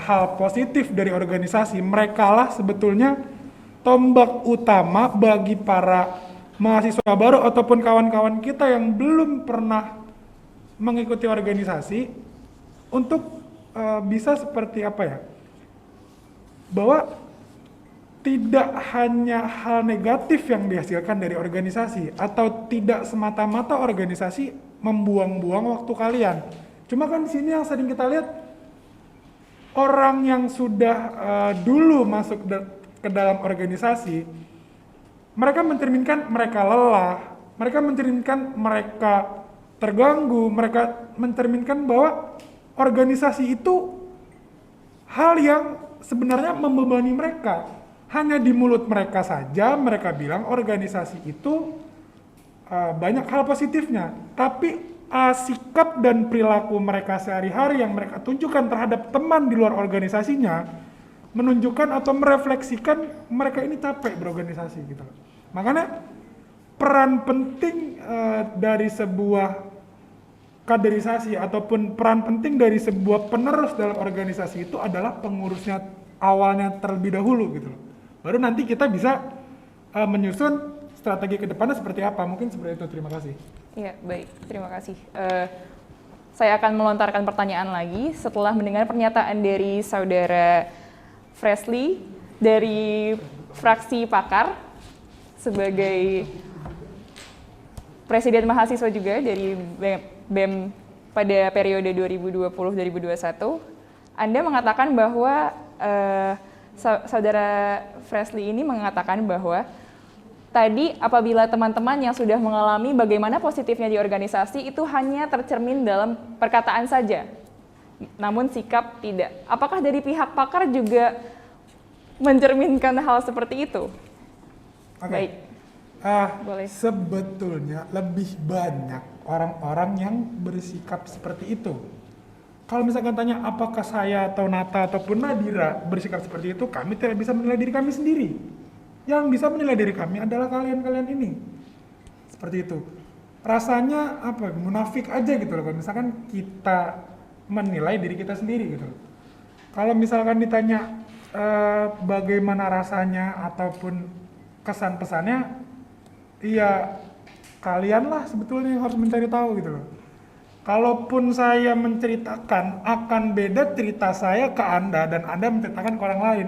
Speaker 11: hal positif dari organisasi, merekalah sebetulnya tombak utama bagi para mahasiswa baru ataupun kawan-kawan kita yang belum pernah mengikuti organisasi untuk bisa seperti apa ya, bahwa tidak hanya hal negatif yang dihasilkan dari organisasi atau tidak semata-mata organisasi membuang-buang waktu kalian. Cuma kan di sini yang sering kita lihat orang yang sudah dulu masuk ke dalam organisasi, mereka mencerminkan mereka lelah, mereka mencerminkan mereka terganggu, mereka mencerminkan bahwa organisasi itu hal yang sebenarnya membebani mereka. Hanya di mulut mereka saja mereka bilang organisasi itu banyak hal positifnya, tapi sikap dan perilaku mereka sehari-hari yang mereka tunjukkan terhadap teman di luar organisasinya menunjukkan atau merefleksikan mereka ini capek berorganisasi gitu. Makanya peran penting dari sebuah kaderisasi ataupun peran penting dari sebuah penerus dalam organisasi itu adalah pengurusnya awalnya terlebih dahulu gitu loh. Baru nanti kita bisa menyusun strategi ke depannya seperti apa. Mungkin seperti itu. Terima kasih.
Speaker 3: Iya, baik. Terima kasih. Saya akan melontarkan pertanyaan lagi setelah mendengar pernyataan dari Saudara Fresly dari fraksi pakar sebagai Presiden Mahasiswa juga dari BEM pada periode 2020-2021. Anda mengatakan bahwa Saudara Fresly ini mengatakan bahwa tadi apabila teman-teman yang sudah mengalami bagaimana positifnya di organisasi itu hanya tercermin dalam perkataan saja, namun sikap tidak. Apakah dari pihak pakar juga mencerminkan hal seperti itu?
Speaker 11: Oke.
Speaker 3: Baik. Boleh.
Speaker 11: Sebetulnya lebih banyak orang-orang yang bersikap seperti itu. Kalau misalkan tanya apakah saya atau Nata ataupun Nadira bersikap seperti itu, kami tidak bisa menilai diri kami sendiri. Yang bisa menilai diri kami adalah kalian-kalian ini. Seperti itu. Rasanya apa? Munafik aja gitu loh. Kalau misalkan kita menilai diri kita sendiri gitu loh. Kalau misalkan ditanya bagaimana rasanya ataupun kesan pesannya, iya kalianlah sebetulnya yang harus mencari tahu gitu loh. Kalaupun saya menceritakan, akan beda cerita saya ke Anda dan Anda menceritakan ke orang lain.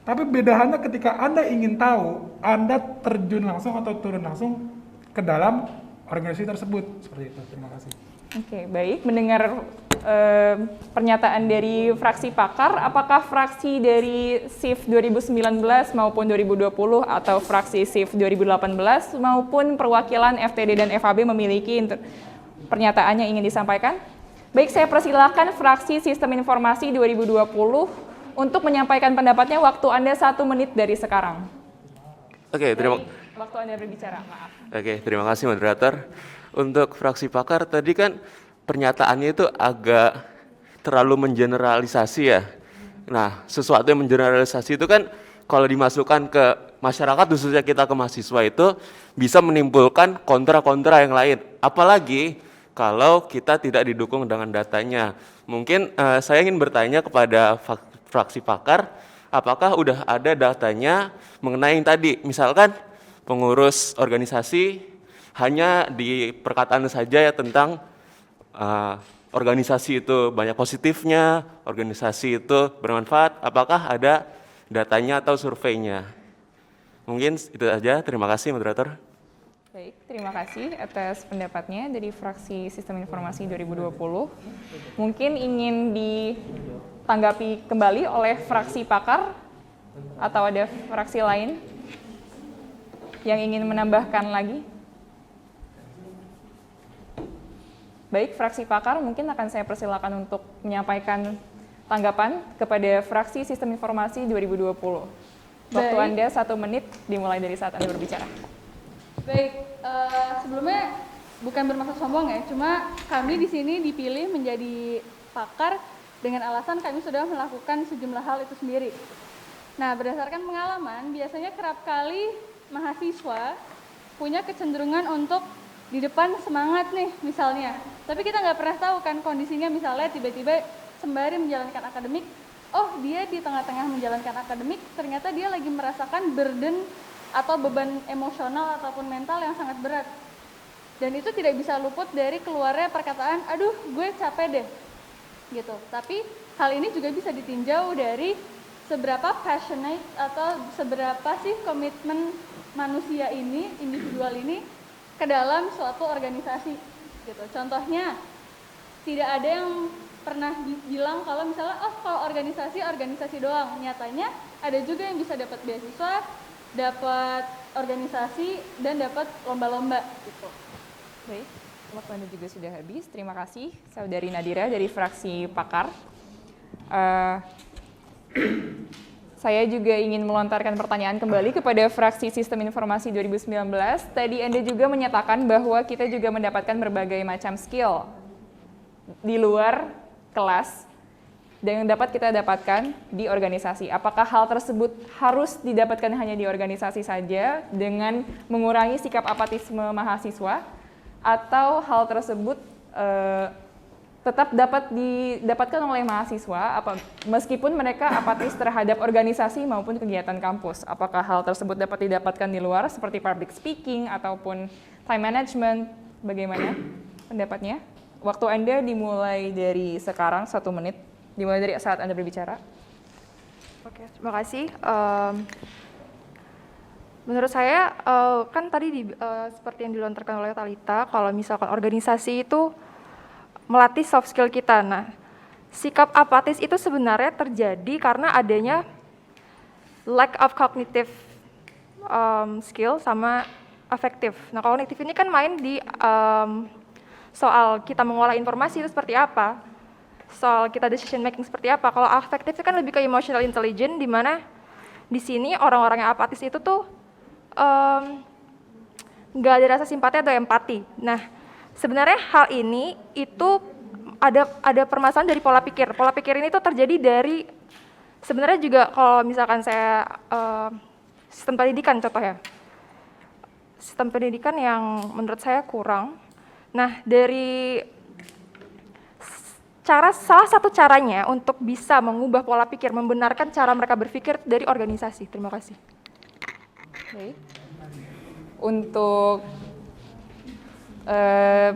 Speaker 11: Tapi bedaannya ketika Anda ingin tahu, Anda terjun langsung atau turun langsung ke dalam organisasi tersebut. Seperti itu, terima kasih.
Speaker 3: Oke, baik. Mendengar pernyataan dari fraksi pakar, apakah fraksi dari SIF 2019 maupun 2020 atau fraksi SIF 2018 maupun perwakilan FTD dan FAB memiliki pernyataan yang ingin disampaikan? Baik, saya persilahkan fraksi Sistem Informasi 2020 untuk menyampaikan pendapatnya. Waktu Anda 1 menit dari sekarang.
Speaker 4: Oke,
Speaker 3: Waktu Anda berbicara, maaf.
Speaker 4: Oke, terima kasih moderator. Untuk fraksi pakar tadi kan pernyataannya itu agak terlalu mengeneralisasi ya. Nah, sesuatu yang mengeneralisasi itu kan kalau dimasukkan ke masyarakat, khususnya kita ke mahasiswa itu bisa menimbulkan kontra-kontra yang lain. Apalagi kalau kita tidak didukung dengan datanya. Mungkin saya ingin bertanya kepada fraksi pakar, apakah udah ada datanya mengenai yang tadi, misalkan pengurus organisasi hanya di perkataan saja ya tentang organisasi itu banyak positifnya, organisasi itu bermanfaat, apakah ada datanya atau surveinya? Mungkin itu saja, terima kasih moderator.
Speaker 3: Baik, terima kasih atas pendapatnya dari fraksi Sistem Informasi 2020. Mungkin ingin ditanggapi kembali oleh fraksi pakar atau ada fraksi lain yang ingin menambahkan lagi? Baik, fraksi pakar mungkin akan saya persilakan untuk menyampaikan tanggapan kepada fraksi Sistem Informasi 2020. Waktu
Speaker 6: Baik.
Speaker 3: Anda 1 menit dimulai dari saat Anda berbicara.
Speaker 6: Baik, sebelumnya bukan bermaksud sombong ya, cuma kami di sini dipilih menjadi pakar dengan alasan kami sudah melakukan sejumlah hal itu sendiri. Nah, berdasarkan pengalaman, biasanya kerap kali mahasiswa punya kecenderungan untuk di depan semangat nih misalnya, tapi kita nggak pernah tahu kan kondisinya, misalnya tiba-tiba sembari menjalankan akademik, oh dia di tengah-tengah menjalankan akademik, ternyata dia lagi merasakan burden atau beban emosional ataupun mental yang sangat berat. Dan itu tidak bisa luput dari keluarnya perkataan, aduh gue capek deh, gitu. Tapi hal ini juga bisa ditinjau dari seberapa passionate atau seberapa sih komitmen manusia ini, individual ini, ke dalam suatu organisasi, gitu. Contohnya, tidak ada yang pernah bilang kalau misalnya, oh kalau organisasi doang. Nyatanya ada juga yang bisa dapat beasiswa, dapat organisasi, dan dapat lomba-lomba gitu.
Speaker 3: Baik, waktu Anda juga sudah habis. Terima kasih Saudari Nadira dari fraksi pakar. Saya juga ingin melontarkan pertanyaan kembali kepada fraksi Sistem Informasi 2019. Tadi Anda juga menyatakan bahwa kita juga mendapatkan berbagai macam skill di luar kelas dan yang dapat kita dapatkan di organisasi. Apakah hal tersebut harus didapatkan hanya di organisasi saja dengan mengurangi sikap apatisme mahasiswa, atau hal tersebut tetap dapat didapatkan oleh mahasiswa meskipun mereka apatis terhadap organisasi maupun kegiatan kampus? Apakah hal tersebut dapat didapatkan di luar seperti public speaking ataupun time management? Bagaimana pendapatnya? Waktu Anda dimulai dari sekarang 1 menit. Dimulai dari saat Anda berbicara.
Speaker 12: Oke, terima kasih. Menurut saya, kan tadi seperti yang dilontarkan oleh Talita, kalau misalkan organisasi itu melatih soft skill kita. Nah, sikap apatis itu sebenarnya terjadi karena adanya lack of cognitive skill sama affective. Nah, kognitif ini kan main di soal kita mengolah informasi itu seperti apa, soal kita decision making seperti apa. Kalau affective itu kan lebih ke emotional intelligence, di mana di sini orang-orang yang apatis itu tuh nggak ada rasa simpati atau empati. Nah, sebenarnya hal ini itu ada permasalahan dari pola pikir. Pola pikir ini tuh terjadi dari sebenarnya juga kalau misalkan saya sistem pendidikan contoh ya. Sistem pendidikan yang menurut saya kurang. Nah, dari salah satu caranya untuk bisa mengubah pola pikir, membenarkan cara mereka berpikir dari organisasi. Terima kasih.
Speaker 3: Baik. Untuk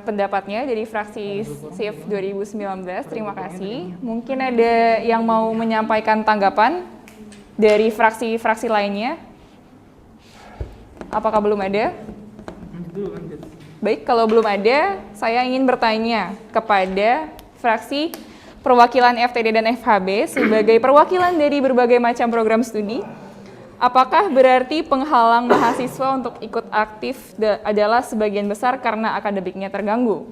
Speaker 3: pendapatnya dari fraksi SIF 2019, terima kasih. Mungkin ada yang mau menyampaikan tanggapan dari fraksi-fraksi lainnya? Apakah belum ada? Baik, kalau belum ada, saya ingin bertanya kepada fraksi perwakilan FTD dan FHB sebagai perwakilan dari berbagai macam program studi. Apakah berarti penghalang mahasiswa untuk ikut aktif adalah sebagian besar karena akademiknya terganggu?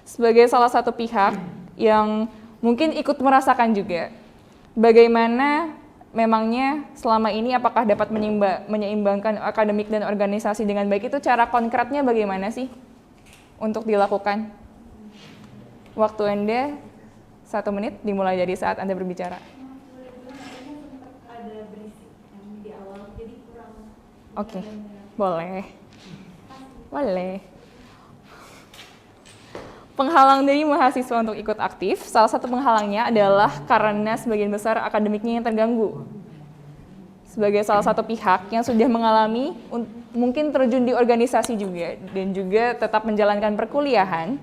Speaker 3: Sebagai salah satu pihak yang mungkin ikut merasakan juga, bagaimana memangnya selama ini apakah dapat menyeimbangkan akademik dan organisasi dengan baik, itu cara konkretnya bagaimana sih untuk dilakukan? Waktu Anda 1 menit dimulai dari saat Anda berbicara. Oke, boleh. Penghalang dari mahasiswa untuk ikut aktif, salah satu penghalangnya adalah karena sebagian besar akademiknya yang terganggu. Sebagai salah satu pihak yang sudah mengalami, mungkin terjun di organisasi juga, dan juga tetap menjalankan perkuliahan,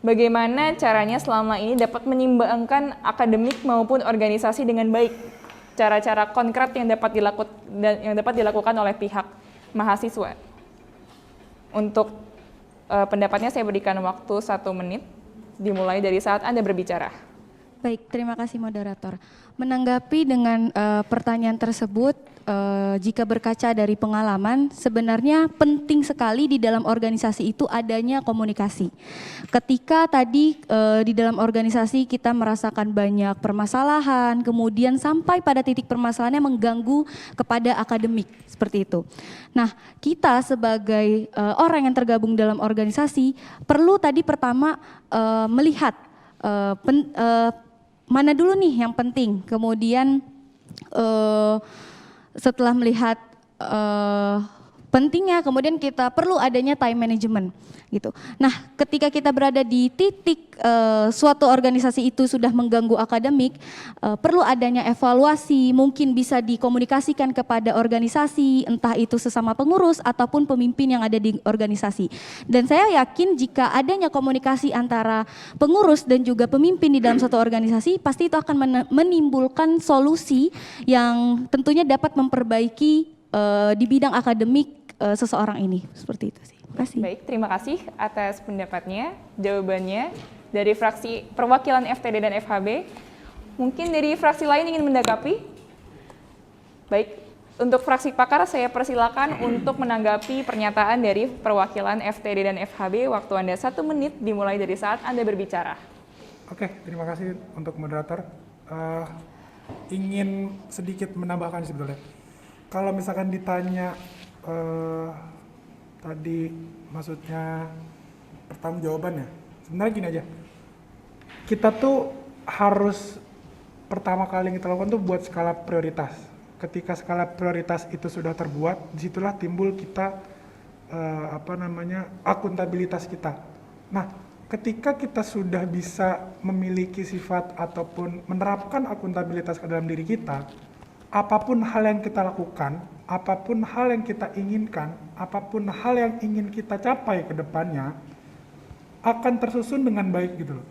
Speaker 3: bagaimana caranya selama ini dapat menyeimbangkan akademik maupun organisasi dengan baik? Cara-cara konkret yang dapat dilakukan oleh pihak mahasiswa. Untuk pendapatnya saya berikan waktu 1 menit, dimulai dari saat Anda berbicara.
Speaker 5: Baik, terima kasih moderator. Menanggapi dengan pertanyaan tersebut, jika berkaca dari pengalaman, sebenarnya penting sekali di dalam organisasi itu adanya komunikasi. Ketika tadi di dalam organisasi kita merasakan banyak permasalahan, kemudian sampai pada titik permasalahannya mengganggu kepada akademik, seperti itu. Nah, kita sebagai orang yang tergabung dalam organisasi perlu tadi pertama melihat mana dulu nih yang penting, kemudian setelah melihat pentingnya, kemudian kita perlu adanya time management gitu. Nah, ketika kita berada di titik suatu organisasi itu sudah mengganggu akademik, perlu adanya evaluasi, mungkin bisa dikomunikasikan kepada organisasi, entah itu sesama pengurus ataupun pemimpin yang ada di organisasi. Dan saya yakin jika adanya komunikasi antara pengurus dan juga pemimpin di dalam suatu organisasi, pasti itu akan menimbulkan solusi yang tentunya dapat memperbaiki di bidang akademik seseorang ini, seperti itu sih. Terima kasih.
Speaker 3: Baik, terima kasih atas pendapatnya, jawabannya dari fraksi perwakilan FTD dan FHB. Mungkin dari fraksi lain ingin mendakapi? Baik, untuk fraksi pakar saya persilakan untuk menanggapi pernyataan dari perwakilan FTD dan FHB. Waktu Anda 1 menit dimulai dari saat Anda berbicara.
Speaker 11: Oke, terima kasih untuk moderator. Ingin sedikit menambahkan sebetulnya. Kalau misalkan ditanya tadi maksudnya pertanggungjawabannya, sebenarnya gini aja. Kita tuh harus pertama kali yang kita lakukan tuh buat skala prioritas. Ketika skala prioritas itu sudah terbuat, disitulah timbul kita akuntabilitas kita. Nah, ketika kita sudah bisa memiliki sifat ataupun menerapkan akuntabilitas ke dalam diri kita, apapun hal yang kita lakukan, apapun hal yang kita inginkan, apapun hal yang ingin kita capai ke depannya, akan tersusun dengan baik gitu loh.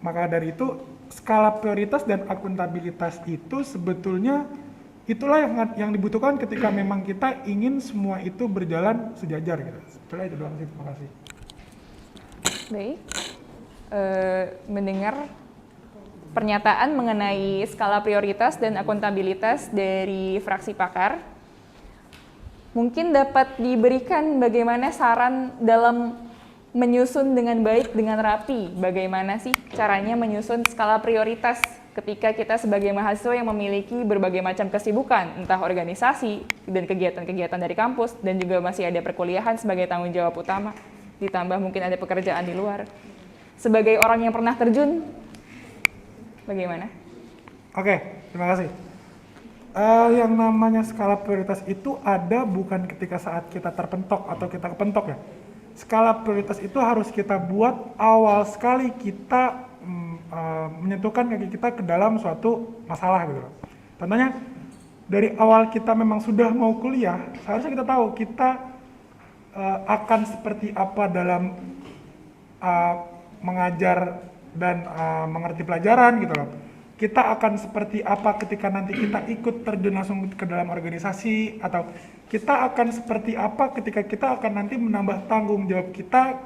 Speaker 11: Maka dari itu, skala prioritas dan akuntabilitas itu sebetulnya itulah yang dibutuhkan ketika memang kita ingin semua itu berjalan sejajar gitu. Sebetulnya itu doang sih, terima kasih.
Speaker 3: Baik, mendengar pernyataan mengenai skala prioritas dan akuntabilitas dari fraksi pakar, mungkin dapat diberikan bagaimana saran dalam menyusun dengan baik, dengan rapi, bagaimana sih caranya menyusun skala prioritas ketika kita sebagai mahasiswa yang memiliki berbagai macam kesibukan, entah organisasi dan kegiatan-kegiatan dari kampus, dan juga masih ada perkuliahan sebagai tanggung jawab utama, ditambah mungkin ada pekerjaan di luar. Sebagai orang yang pernah terjun, bagaimana?
Speaker 11: Oke, terima kasih. Yang namanya skala prioritas itu ada bukan ketika saat kita terpentok atau kita kepentok ya. Skala prioritas itu harus kita buat awal sekali kita menyentuhkan kaki kita ke dalam suatu masalah gitu loh. Contohnya dari awal kita memang sudah mau kuliah, seharusnya kita tahu kita akan seperti apa dalam mengajar dan mengerti pelajaran gitu loh. Kita akan seperti apa ketika nanti kita ikut terjun langsung ke dalam organisasi, atau kita akan seperti apa ketika kita akan nanti menambah tanggung jawab kita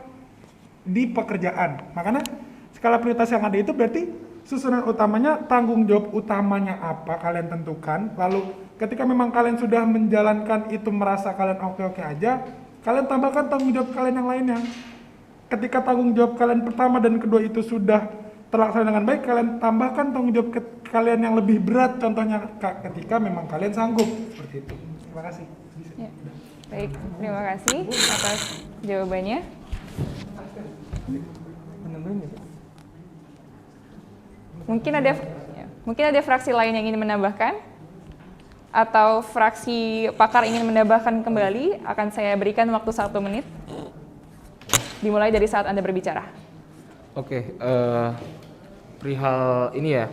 Speaker 11: di pekerjaan. Makanya skala prioritas yang ada itu berarti susunan utamanya, tanggung jawab utamanya apa kalian tentukan, lalu ketika memang kalian sudah menjalankan itu merasa kalian oke-oke aja, kalian tambahkan tanggung jawab kalian yang lainnya. Ketika tanggung jawab kalian pertama dan kedua itu sudah terlaksana dengan baik, kalian tambahkan tanggung jawab kalian yang lebih berat, contohnya ketika memang kalian sanggup, seperti itu. Terima kasih.
Speaker 3: Ya. Baik, terima kasih atas jawabannya. Mungkin ada fraksi lain yang ingin menambahkan, atau fraksi pakar ingin menambahkan kembali. Akan saya berikan waktu 1 menit, dimulai dari saat Anda berbicara.
Speaker 10: Oke, perihal ini ya,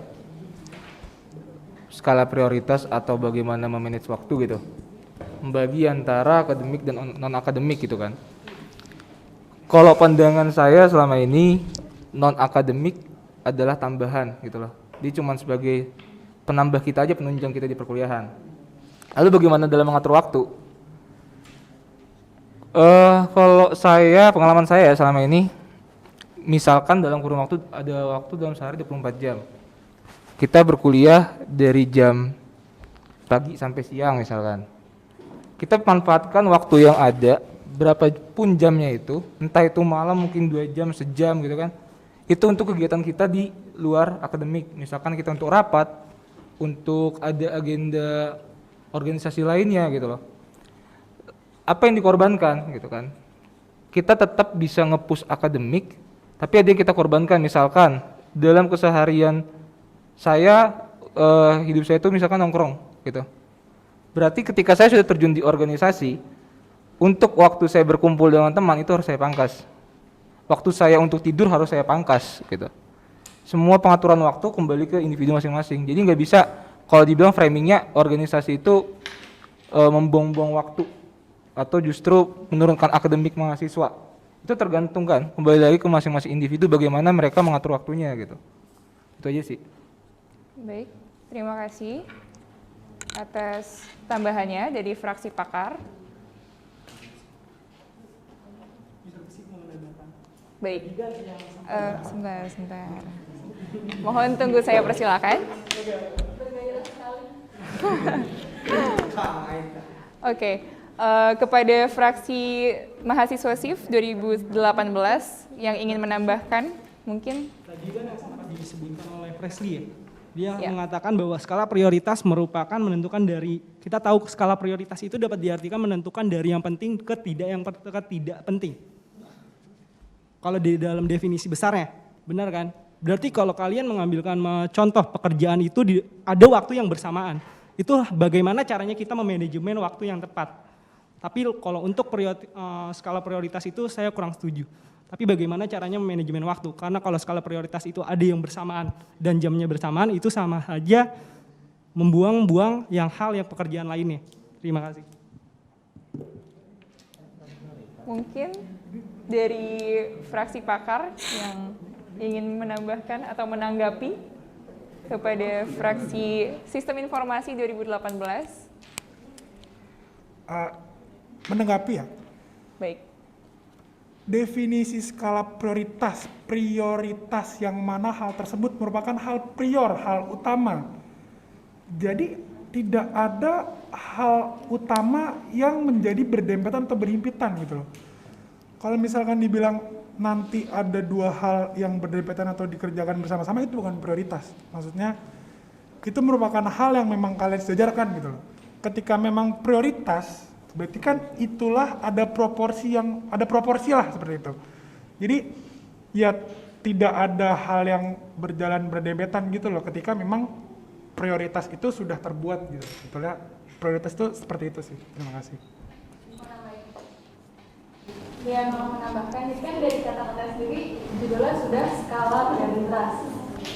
Speaker 10: skala prioritas atau bagaimana memanage waktu gitu, membagi antara akademik dan non-akademik gitu kan. Kalau pandangan saya selama ini, non-akademik adalah tambahan gitu loh. Dia cuma sebagai penambah kita aja, penunjang kita di perkuliahan. Lalu bagaimana dalam mengatur waktu? Kalau saya, pengalaman saya selama ini, misalkan dalam kurun waktu, ada waktu dalam sehari 24 jam. Kita berkuliah dari jam pagi sampai siang misalkan. Kita manfaatkan waktu yang ada, berapapun jamnya itu, entah itu malam mungkin 2 jam, sejam gitu kan. Itu untuk kegiatan kita di luar akademik. Misalkan kita untuk rapat, untuk ada agenda organisasi lainnya gitu loh. Apa yang dikorbankan gitu kan? Kita tetap bisa nge-push akademik, tapi ada yang kita korbankan. Misalkan dalam keseharian saya, hidup saya itu misalkan nongkrong gitu. Berarti ketika saya sudah terjun di organisasi, untuk waktu saya berkumpul dengan teman itu harus saya pangkas. Waktu saya untuk tidur harus saya pangkas gitu. Semua pengaturan waktu kembali ke individu masing-masing. Jadi nggak bisa kalau dibilang framingnya organisasi itu membuang-buang waktu atau justru menurunkan akademik mahasiswa. Itu tergantung kan, kembali lagi ke masing-masing individu bagaimana mereka mengatur waktunya gitu. Itu aja sih.
Speaker 3: Baik, terima kasih atas tambahannya dari fraksi pakar. Baik, sebentar. Mohon tunggu, saya persilakan. Oke, kepada fraksi mahasiswa SIF 2018 yang ingin menambahkan, mungkin.
Speaker 13: Tadi kan yang sempat disebutkan oleh Presley ya, dia mengatakan bahwa skala prioritas merupakan menentukan dari, kita tahu skala prioritas itu dapat diartikan menentukan dari yang penting ke tidak penting. Kalau di dalam definisi besarnya, benar kan? Berarti kalau kalian mengambilkan contoh pekerjaan itu ada waktu yang bersamaan. Itu bagaimana caranya kita memanajemen waktu yang tepat. Tapi kalau untuk skala prioritas itu saya kurang setuju. Tapi bagaimana caranya memanajemen waktu? Karena kalau skala prioritas itu ada yang bersamaan dan jamnya bersamaan, itu sama saja membuang-buang hal yang pekerjaan lainnya. Terima kasih.
Speaker 3: Mungkin dari fraksi pakar yang ingin menambahkan atau menanggapi kepada fraksi Sistem Informasi 2018.
Speaker 11: Menanggapi ya.
Speaker 3: Baik.
Speaker 11: Definisi skala prioritas yang mana hal tersebut merupakan hal prior, hal utama. Jadi tidak ada hal utama yang menjadi berdempetan atau berhimpitan gitu loh. Kalau misalkan dibilang nanti ada dua hal yang berdempetan atau dikerjakan bersama-sama, itu bukan prioritas. Maksudnya itu merupakan hal yang memang kalian sejajarkan gitu loh. Ketika memang prioritas, berarti kan itulah ada proporsi lah seperti itu. Jadi ya tidak ada hal yang berjalan berdempetan gitu loh, ketika memang prioritas itu sudah terbuat gitu. Sebetulnya prioritas itu seperti itu sih. Terima kasih.
Speaker 6: Yang mau menambahkan, ini kan dari kata-kata sendiri judulnya sudah skala prioritas.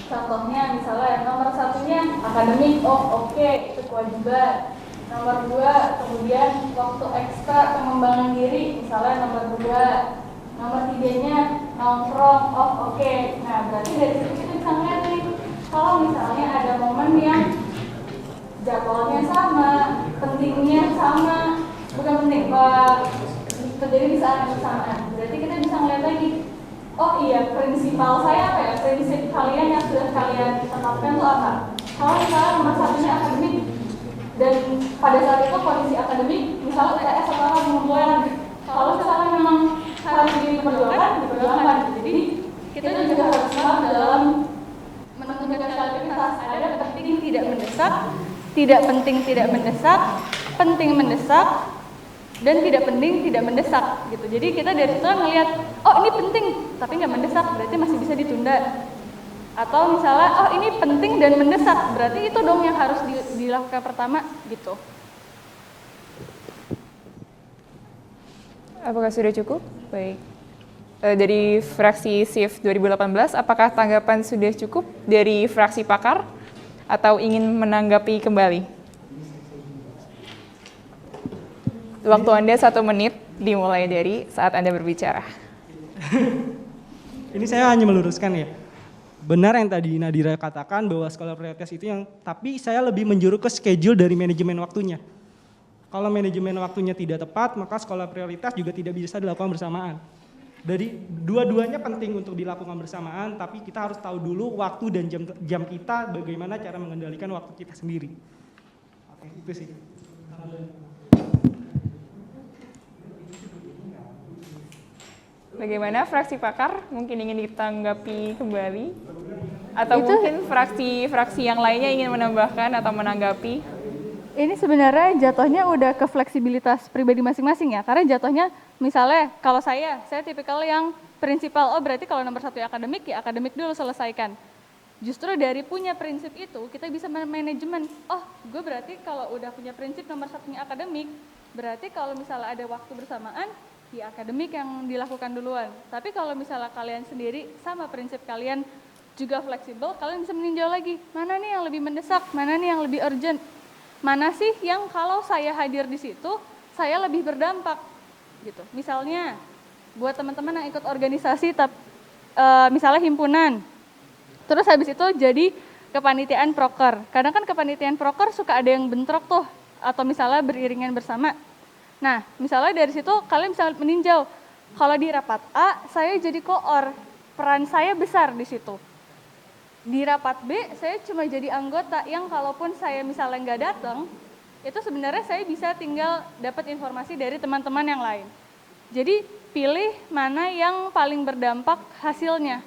Speaker 6: Contohnya misalnya nomor satunya akademik, oh oke, itu kewajiban. Nomor 2 kemudian waktu ekstra pengembangan diri, misalnya nomor 2. Nomor 3-nya nongkrong, oh oke. Nah berarti dari situ kita bisa ngeliat nih, kalau misalnya ada momen yang jadwalnya sama, pentingnya sama, bukan penting, terjadi di saat yang bersamaan. Berarti kita bisa ngeliat lagi, oh iya, prinsipal saya apa ya? Prinsip kalian yang sudah kalian tetapkan itu apa? Kalau misalnya nomor satunya akademik, dan pada saat itu kondisi akademik, misalnya UTS atau apa mengumpulkan, kalau misalnya memang harus diperjuangkan. Jadi kita juga harus smart dalam menentukan skala prioritas. Ada penting tidak mendesak, tidak penting tidak mendesak, penting mendesak, dan tidak penting tidak mendesak gitu. Jadi kita dari situ ngelihat, oh ini penting tapi nggak mendesak, berarti masih bisa ditunda. Atau misalnya, oh ini penting dan mendesak, berarti itu dong yang harus dilakukan pertama gitu.
Speaker 3: Apakah sudah cukup? Baik. Dari fraksi SIF 2018, apakah tanggapan sudah cukup dari fraksi pakar atau ingin menanggapi kembali? Waktu Anda 1 menit dimulai dari saat Anda berbicara.
Speaker 13: Ini saya hanya meluruskan ya. Benar yang tadi Nadira katakan bahwa skala prioritas itu yang, tapi saya lebih menjuru ke schedule dari manajemen waktunya. Kalau manajemen waktunya tidak tepat, maka skala prioritas juga tidak bisa dilakukan bersamaan. Dari dua-duanya penting untuk dilakukan bersamaan, tapi kita harus tahu dulu waktu dan jam kita, bagaimana cara mengendalikan waktu kita sendiri. Oke, itu sih.
Speaker 3: Bagaimana fraksi pakar? Mungkin ingin ditanggapi kembali? Atau mungkin fraksi-fraksi yang lainnya ingin menambahkan atau menanggapi?
Speaker 6: Ini sebenarnya jatuhnya udah ke fleksibilitas pribadi masing-masing ya. Karena jatuhnya misalnya kalau saya tipikal yang prinsipal, oh berarti kalau nomor 1 akademik, ya akademik dulu selesaikan. Justru dari punya prinsip itu kita bisa manajemen. Oh gue berarti kalau udah punya prinsip nomor 1-nya akademik, berarti kalau misalnya ada waktu bersamaan, ya akademik yang dilakukan duluan. Tapi kalau misalnya kalian sendiri sama prinsip kalian juga fleksibel, kalian bisa meninjau lagi, mana nih yang lebih mendesak, mana nih yang lebih urgent. Mana sih yang kalau saya hadir di situ, saya lebih berdampak gitu. Misalnya buat teman-teman yang ikut organisasi, misalnya himpunan, terus habis itu jadi kepanitiaan proker. Kadang kan kepanitiaan proker suka ada yang bentrok tuh, atau misalnya beriringan bersama. Nah, misalnya dari situ kalian bisa meninjau, kalau di rapat A, saya jadi koor, peran saya besar di situ. Di rapat B, saya cuma jadi anggota yang kalaupun saya misalnya nggak datang, itu sebenarnya saya bisa tinggal dapat informasi dari teman-teman yang lain. Jadi pilih mana yang paling berdampak hasilnya,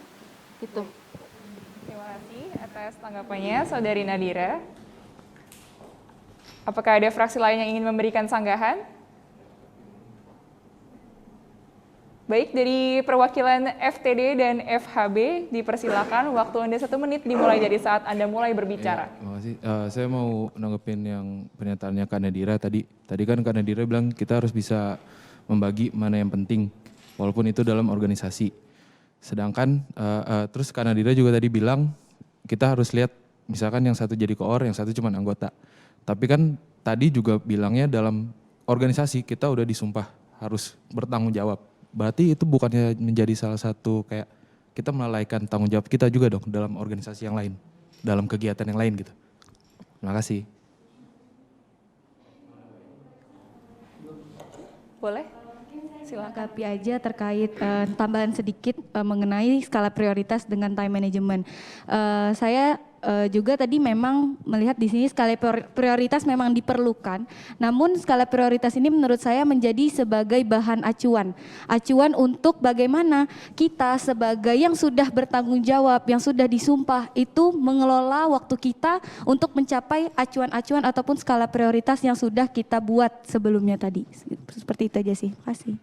Speaker 6: gitu.
Speaker 3: Terima kasih atas tanggapannya, Saudari Nadira. Apakah ada fraksi lain yang ingin memberikan sanggahan? Baik, dari perwakilan FTD dan FHB dipersilakan, waktu Anda 1 menit dimulai dari saat Anda mulai berbicara.
Speaker 9: Ya, terima kasih. Saya mau nanggepin yang pernyataannya Kak Nadira tadi. Tadi kan Kak Nadira bilang kita harus bisa membagi mana yang penting, walaupun itu dalam organisasi. Sedangkan terus Kak Nadira juga tadi bilang kita harus lihat misalkan yang satu jadi koor, yang satu cuma anggota. Tapi kan tadi juga bilangnya dalam organisasi kita udah disumpah harus bertanggung jawab. Berarti itu bukannya menjadi salah satu kayak kita melalaikan tanggung jawab kita juga dong dalam organisasi yang lain, dalam kegiatan yang lain gitu. Terima kasih.
Speaker 3: Boleh? Silakan.
Speaker 5: Tapi aja terkait tambahan sedikit mengenai skala prioritas dengan time management. Saya juga tadi memang melihat di sini skala prioritas memang diperlukan. Namun skala prioritas ini menurut saya menjadi sebagai bahan acuan. Acuan untuk bagaimana kita sebagai yang sudah bertanggung jawab, yang sudah disumpah itu mengelola waktu kita untuk mencapai acuan-acuan ataupun skala prioritas yang sudah kita buat sebelumnya tadi. Seperti itu aja sih. Terima kasih.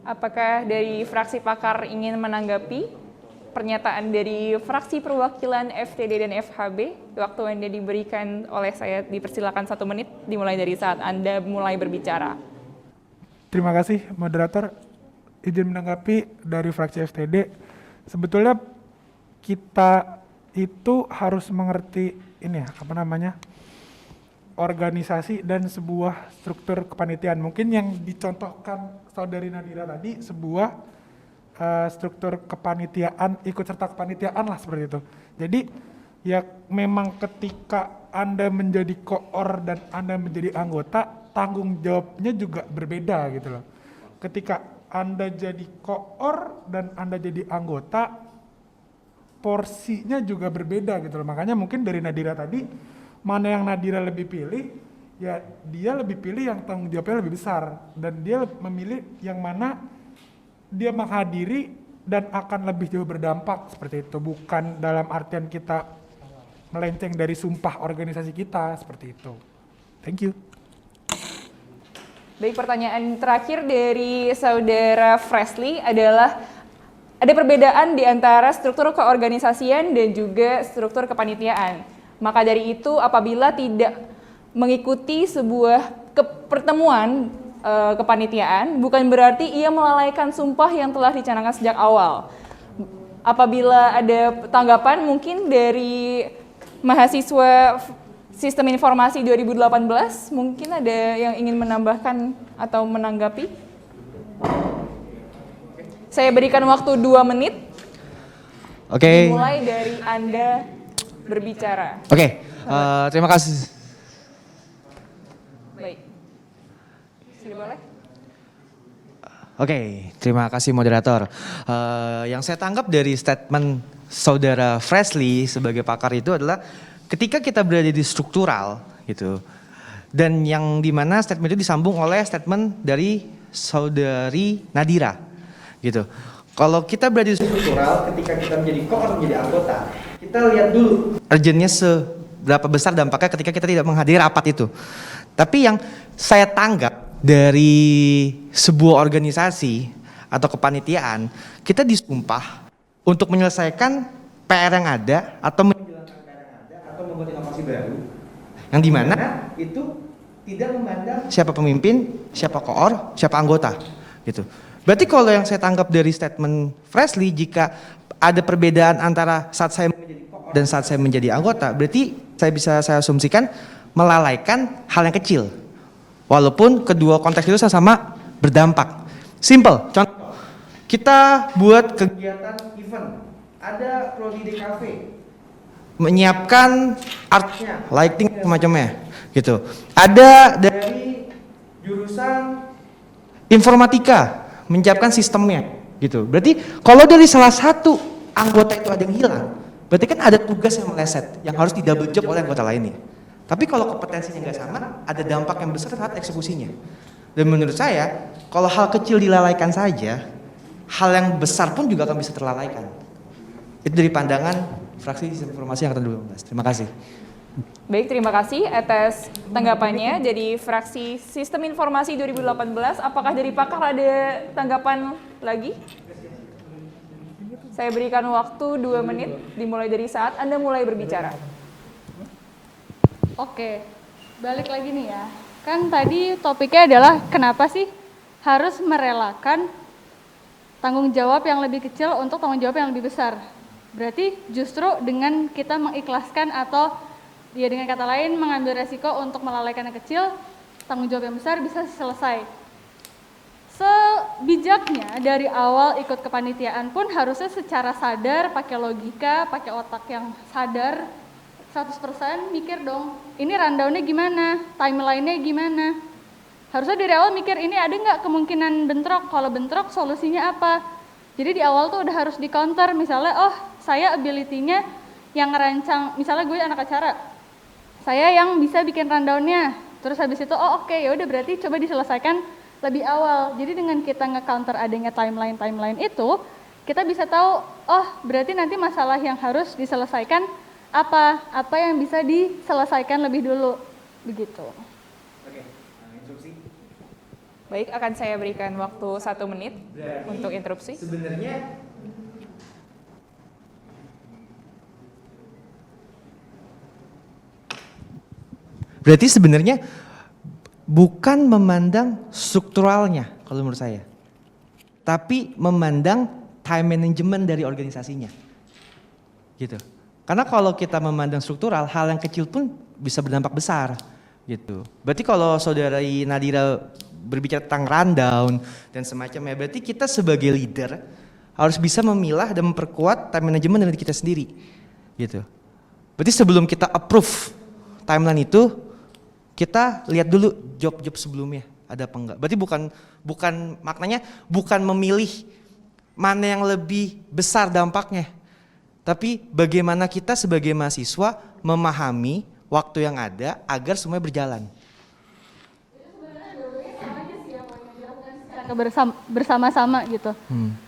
Speaker 3: Apakah dari fraksi pakar ingin menanggapi pernyataan dari fraksi perwakilan FTD dan FHB? Waktu Anda diberikan oleh saya, dipersilakan 1 menit, dimulai dari saat Anda mulai berbicara.
Speaker 11: Terima kasih, moderator. Izin menanggapi dari fraksi FTD. Sebetulnya kita itu harus mengerti ini ya, organisasi dan sebuah struktur kepanitiaan. Mungkin yang dicontohkan Saudari Nadira tadi sebuah struktur kepanitiaan, ikut serta kepanitiaan lah seperti itu. Jadi ya memang ketika Anda menjadi koor dan Anda menjadi anggota, tanggung jawabnya juga berbeda gitu loh. Ketika Anda jadi koor dan Anda jadi anggota, porsinya juga berbeda gitu loh. Makanya mungkin dari Nadira tadi, mana yang Nadira lebih pilih, ya dia lebih pilih yang tanggung jawabnya lebih besar. Dan dia memilih yang mana dia menghadiri dan akan lebih jauh berdampak seperti itu. Bukan dalam artian kita melenceng dari sumpah organisasi kita, seperti itu. Thank you.
Speaker 3: Baik, pertanyaan terakhir dari Saudara Fresly adalah ada perbedaan di antara struktur keorganisasian dan juga struktur kepanitiaan. Maka dari itu apabila tidak mengikuti sebuah pertemuan kepanitiaan, bukan berarti ia melalaikan sumpah yang telah dicanangkan sejak awal. Apabila ada tanggapan mungkin dari mahasiswa Sistem Informasi 2018, mungkin ada yang ingin menambahkan atau menanggapi? Saya berikan waktu 2 menit.
Speaker 7: Oke.
Speaker 3: Dimulai dari Anda berbicara.
Speaker 7: Oke, terima kasih.
Speaker 3: Baik. Sudah boleh?
Speaker 7: Oke, terima kasih moderator. Yang saya tangkap dari statement Saudara Fresly sebagai pakar itu adalah ketika kita berada di struktural gitu, dan yang dimana statement itu disambung oleh statement dari Saudari Nadira gitu. Kalau kita berada di struktural, ketika kita menjadi koor, menjadi anggota, kita lihat dulu urgentnya seberapa besar dampaknya ketika kita tidak menghadiri rapat itu. Tapi yang saya tanggap dari sebuah organisasi atau kepanitiaan, kita disumpah untuk menyelesaikan PR yang ada atau menjalankan PR yang ada atau membuat inovasi baru, yang dimana itu tidak memandang siapa pemimpin, siapa koor, siapa anggota gitu. Berarti kalau yang saya tangkap dari statement Fresly, jika ada perbedaan antara saat saya menjadi koor dan saat saya menjadi anggota, berarti saya asumsikan melalaikan hal yang kecil. Walaupun kedua konteks itu sama-sama berdampak. Simple, contoh, kita buat kegiatan event, ada Prodi DKV, menyiapkan artnya, lighting semacamnya gitu. Ada dari jurusan informatika, menyiapkan sistemnya gitu. Berarti kalau dari salah satu anggota itu ada yang hilang, berarti kan ada tugas yang meleset yang harus di double job oleh anggota lainnya. Tapi kalau kompetensinya nggak sama, ada dampak yang besar terhadap eksekusinya. Dan menurut saya, kalau hal kecil dilalaikan saja, hal yang besar pun juga akan bisa terlalaikan. Itu dari pandangan fraksi Sistem Informasi Angkatan 2018. Terima kasih.
Speaker 3: Baik, terima kasih atas tanggapannya. Jadi fraksi Sistem Informasi 2018, apakah dari pakar ada tanggapan lagi? Saya berikan waktu 2 menit, dimulai dari saat Anda mulai berbicara.
Speaker 6: Oke, balik lagi nih ya. Kan tadi topiknya adalah kenapa sih harus merelakan tanggung jawab yang lebih kecil untuk tanggung jawab yang lebih besar. Berarti justru dengan kita mengikhlaskan atau ya dengan kata lain mengambil resiko untuk melalaikan yang kecil, tanggung jawab yang besar bisa selesai. Sebijaknya dari awal ikut kepanitiaan pun harusnya secara sadar, pakai logika, pakai otak yang sadar, 100% mikir dong, ini rundown-nya gimana, timeline-nya gimana. Harusnya dari awal mikir ini ada nggak kemungkinan bentrok, kalau bentrok solusinya apa. Jadi di awal tuh udah harus di counter, misalnya oh saya ability-nya yang ngerancang, misalnya gue anak acara, saya yang bisa bikin rundown-nya, terus habis itu ya udah berarti coba diselesaikan lebih awal. Jadi dengan kita nge-counter adanya timeline itu, kita bisa tahu berarti nanti masalah yang harus diselesaikan apa yang bisa diselesaikan lebih dulu, begitu.
Speaker 3: Baik, akan saya berikan waktu 1 menit untuk interupsi.
Speaker 7: Berarti sebenarnya bukan memandang strukturalnya kalau menurut saya, tapi memandang time management dari organisasinya, gitu. Karena kalau kita memandang struktural, hal yang kecil pun bisa berdampak besar, gitu. Berarti kalau saudari Nadira berbicara tentang rundown dan semacamnya, berarti kita sebagai leader harus bisa memilah dan memperkuat time management dari kita sendiri, gitu. Berarti sebelum kita approve timeline itu, kita lihat dulu job-job sebelumnya ada apa enggak. Berarti bukan maknanya bukan memilih mana yang lebih besar dampaknya, tapi bagaimana kita sebagai mahasiswa memahami waktu yang ada agar semuanya berjalan.
Speaker 6: Bersama-sama gitu.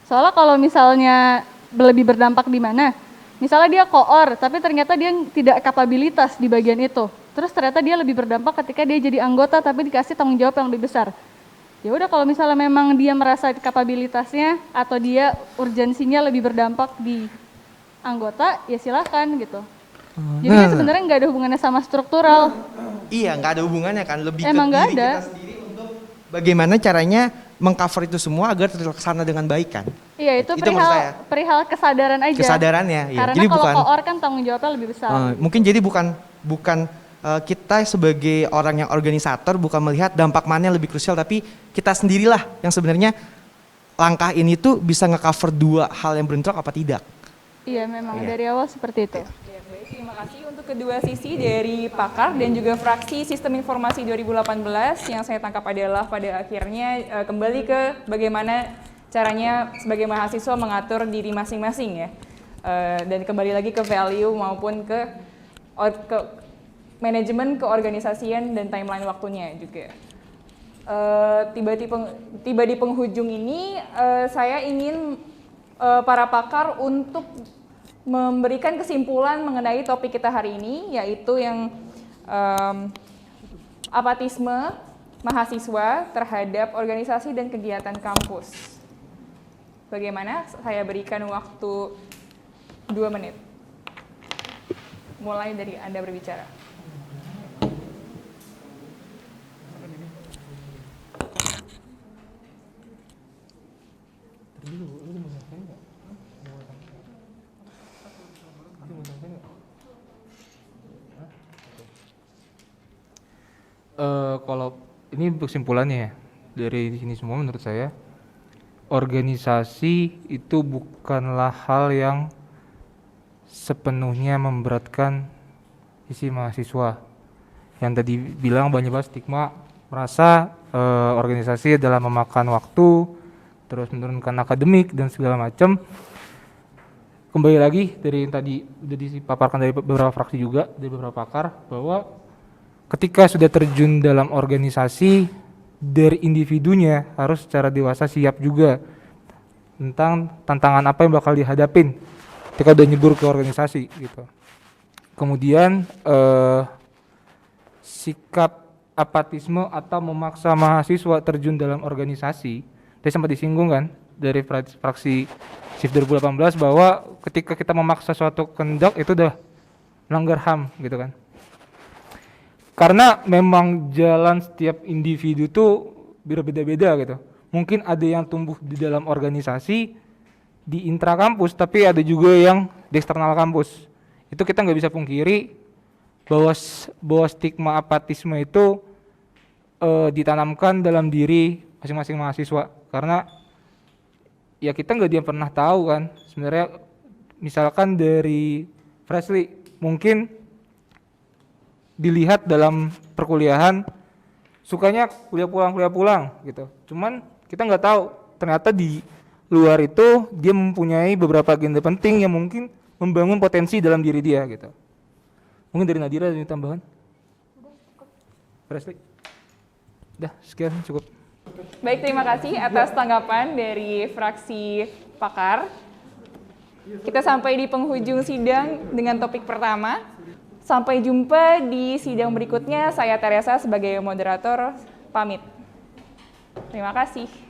Speaker 6: Soalnya kalau misalnya lebih berdampak di mana, misalnya dia koor tapi ternyata dia tidak kapabilitas di bagian itu. Terus ternyata dia lebih berdampak ketika dia jadi anggota tapi dikasih tanggung jawab yang lebih besar. Ya udah, kalau misalnya memang dia merasa kapabilitasnya atau dia urgensinya lebih berdampak di anggota, ya silakan gitu. Jadi kan sebenarnya nggak ada hubungannya sama struktural.
Speaker 7: Iya, nggak ada hubungannya kan, lebih ke
Speaker 6: Emang nggak
Speaker 7: diri
Speaker 6: ada.
Speaker 7: kita sendiri untuk bagaimana caranya mengcover itu semua agar terlaksana dengan baik kan.
Speaker 6: Iya, itu
Speaker 7: maksud saya.
Speaker 6: perihal kesadaran aja.
Speaker 7: Kesadarannya, iya.
Speaker 6: Karena
Speaker 7: Jadi
Speaker 6: kalau
Speaker 7: bukan
Speaker 6: koor kan tanggung jawabnya lebih besar.
Speaker 7: mungkin jadi bukan kita sebagai orang yang organisator bukan melihat dampak mana yang lebih krusial, tapi kita sendirilah yang sebenarnya langkah ini tuh bisa nge-cover dua hal yang bentrok apa tidak.
Speaker 6: Iya, memang dari awal seperti itu.
Speaker 3: Ya, baik, terima kasih untuk kedua sisi dari pakar dan juga fraksi Sistem Informasi 2018. Yang saya tangkap adalah pada akhirnya kembali ke bagaimana caranya sebagai mahasiswa mengatur diri masing-masing ya. Dan kembali lagi ke value maupun ke manajemen keorganisasian dan timeline waktunya juga. Tiba di penghujung ini, saya ingin para pakar untuk memberikan kesimpulan mengenai topik kita hari ini, yaitu yang apatisme mahasiswa terhadap organisasi dan kegiatan kampus. Bagaimana? Saya berikan waktu 2 menit. Mulai dari Anda berbicara.
Speaker 10: Kalau ini kesimpulannya ya, dari sini semua menurut saya, organisasi itu bukanlah hal yang sepenuhnya memberatkan sisi mahasiswa. Yang tadi bilang banyak banget stigma, merasa organisasi adalah memakan waktu, terus menurunkan akademik dan segala macam. Kembali lagi dari yang tadi udah dipaparkan dari beberapa fraksi juga, dari beberapa pakar, bahwa ketika sudah terjun dalam organisasi, dari individunya harus secara dewasa siap juga tentang tantangan apa yang bakal dihadapin ketika udah nyebur ke organisasi gitu. Kemudian sikap apatisme atau memaksa mahasiswa terjun dalam organisasi, tadi sempat disinggung kan dari fraksi SIF 2018 bahwa ketika kita memaksa suatu kehendak itu udah melanggar HAM gitu kan. Karena memang jalan setiap individu itu berbeda-beda gitu. Mungkin ada yang tumbuh di dalam organisasi di intrakampus, tapi ada juga yang di eksternal kampus. Itu kita nggak bisa pungkiri bahwa stigma apatisme itu ditanamkan dalam diri masing-masing mahasiswa. Karena ya kita nggak pernah tahu kan sebenarnya, misalkan dari Freshly mungkin dilihat dalam perkuliahan sukanya kuliah pulang gitu. Cuman kita nggak tahu ternyata di luar itu dia mempunyai beberapa agenda penting yang mungkin membangun potensi dalam diri dia gitu. Mungkin dari Nadira ada tambahan? Presley? Udah, sekian cukup.
Speaker 3: Baik, terima kasih atas tanggapan dari fraksi pakar. Kita sampai di penghujung sidang dengan topik pertama. Sampai jumpa di sidang berikutnya. Saya Teresa sebagai moderator pamit. Terima kasih.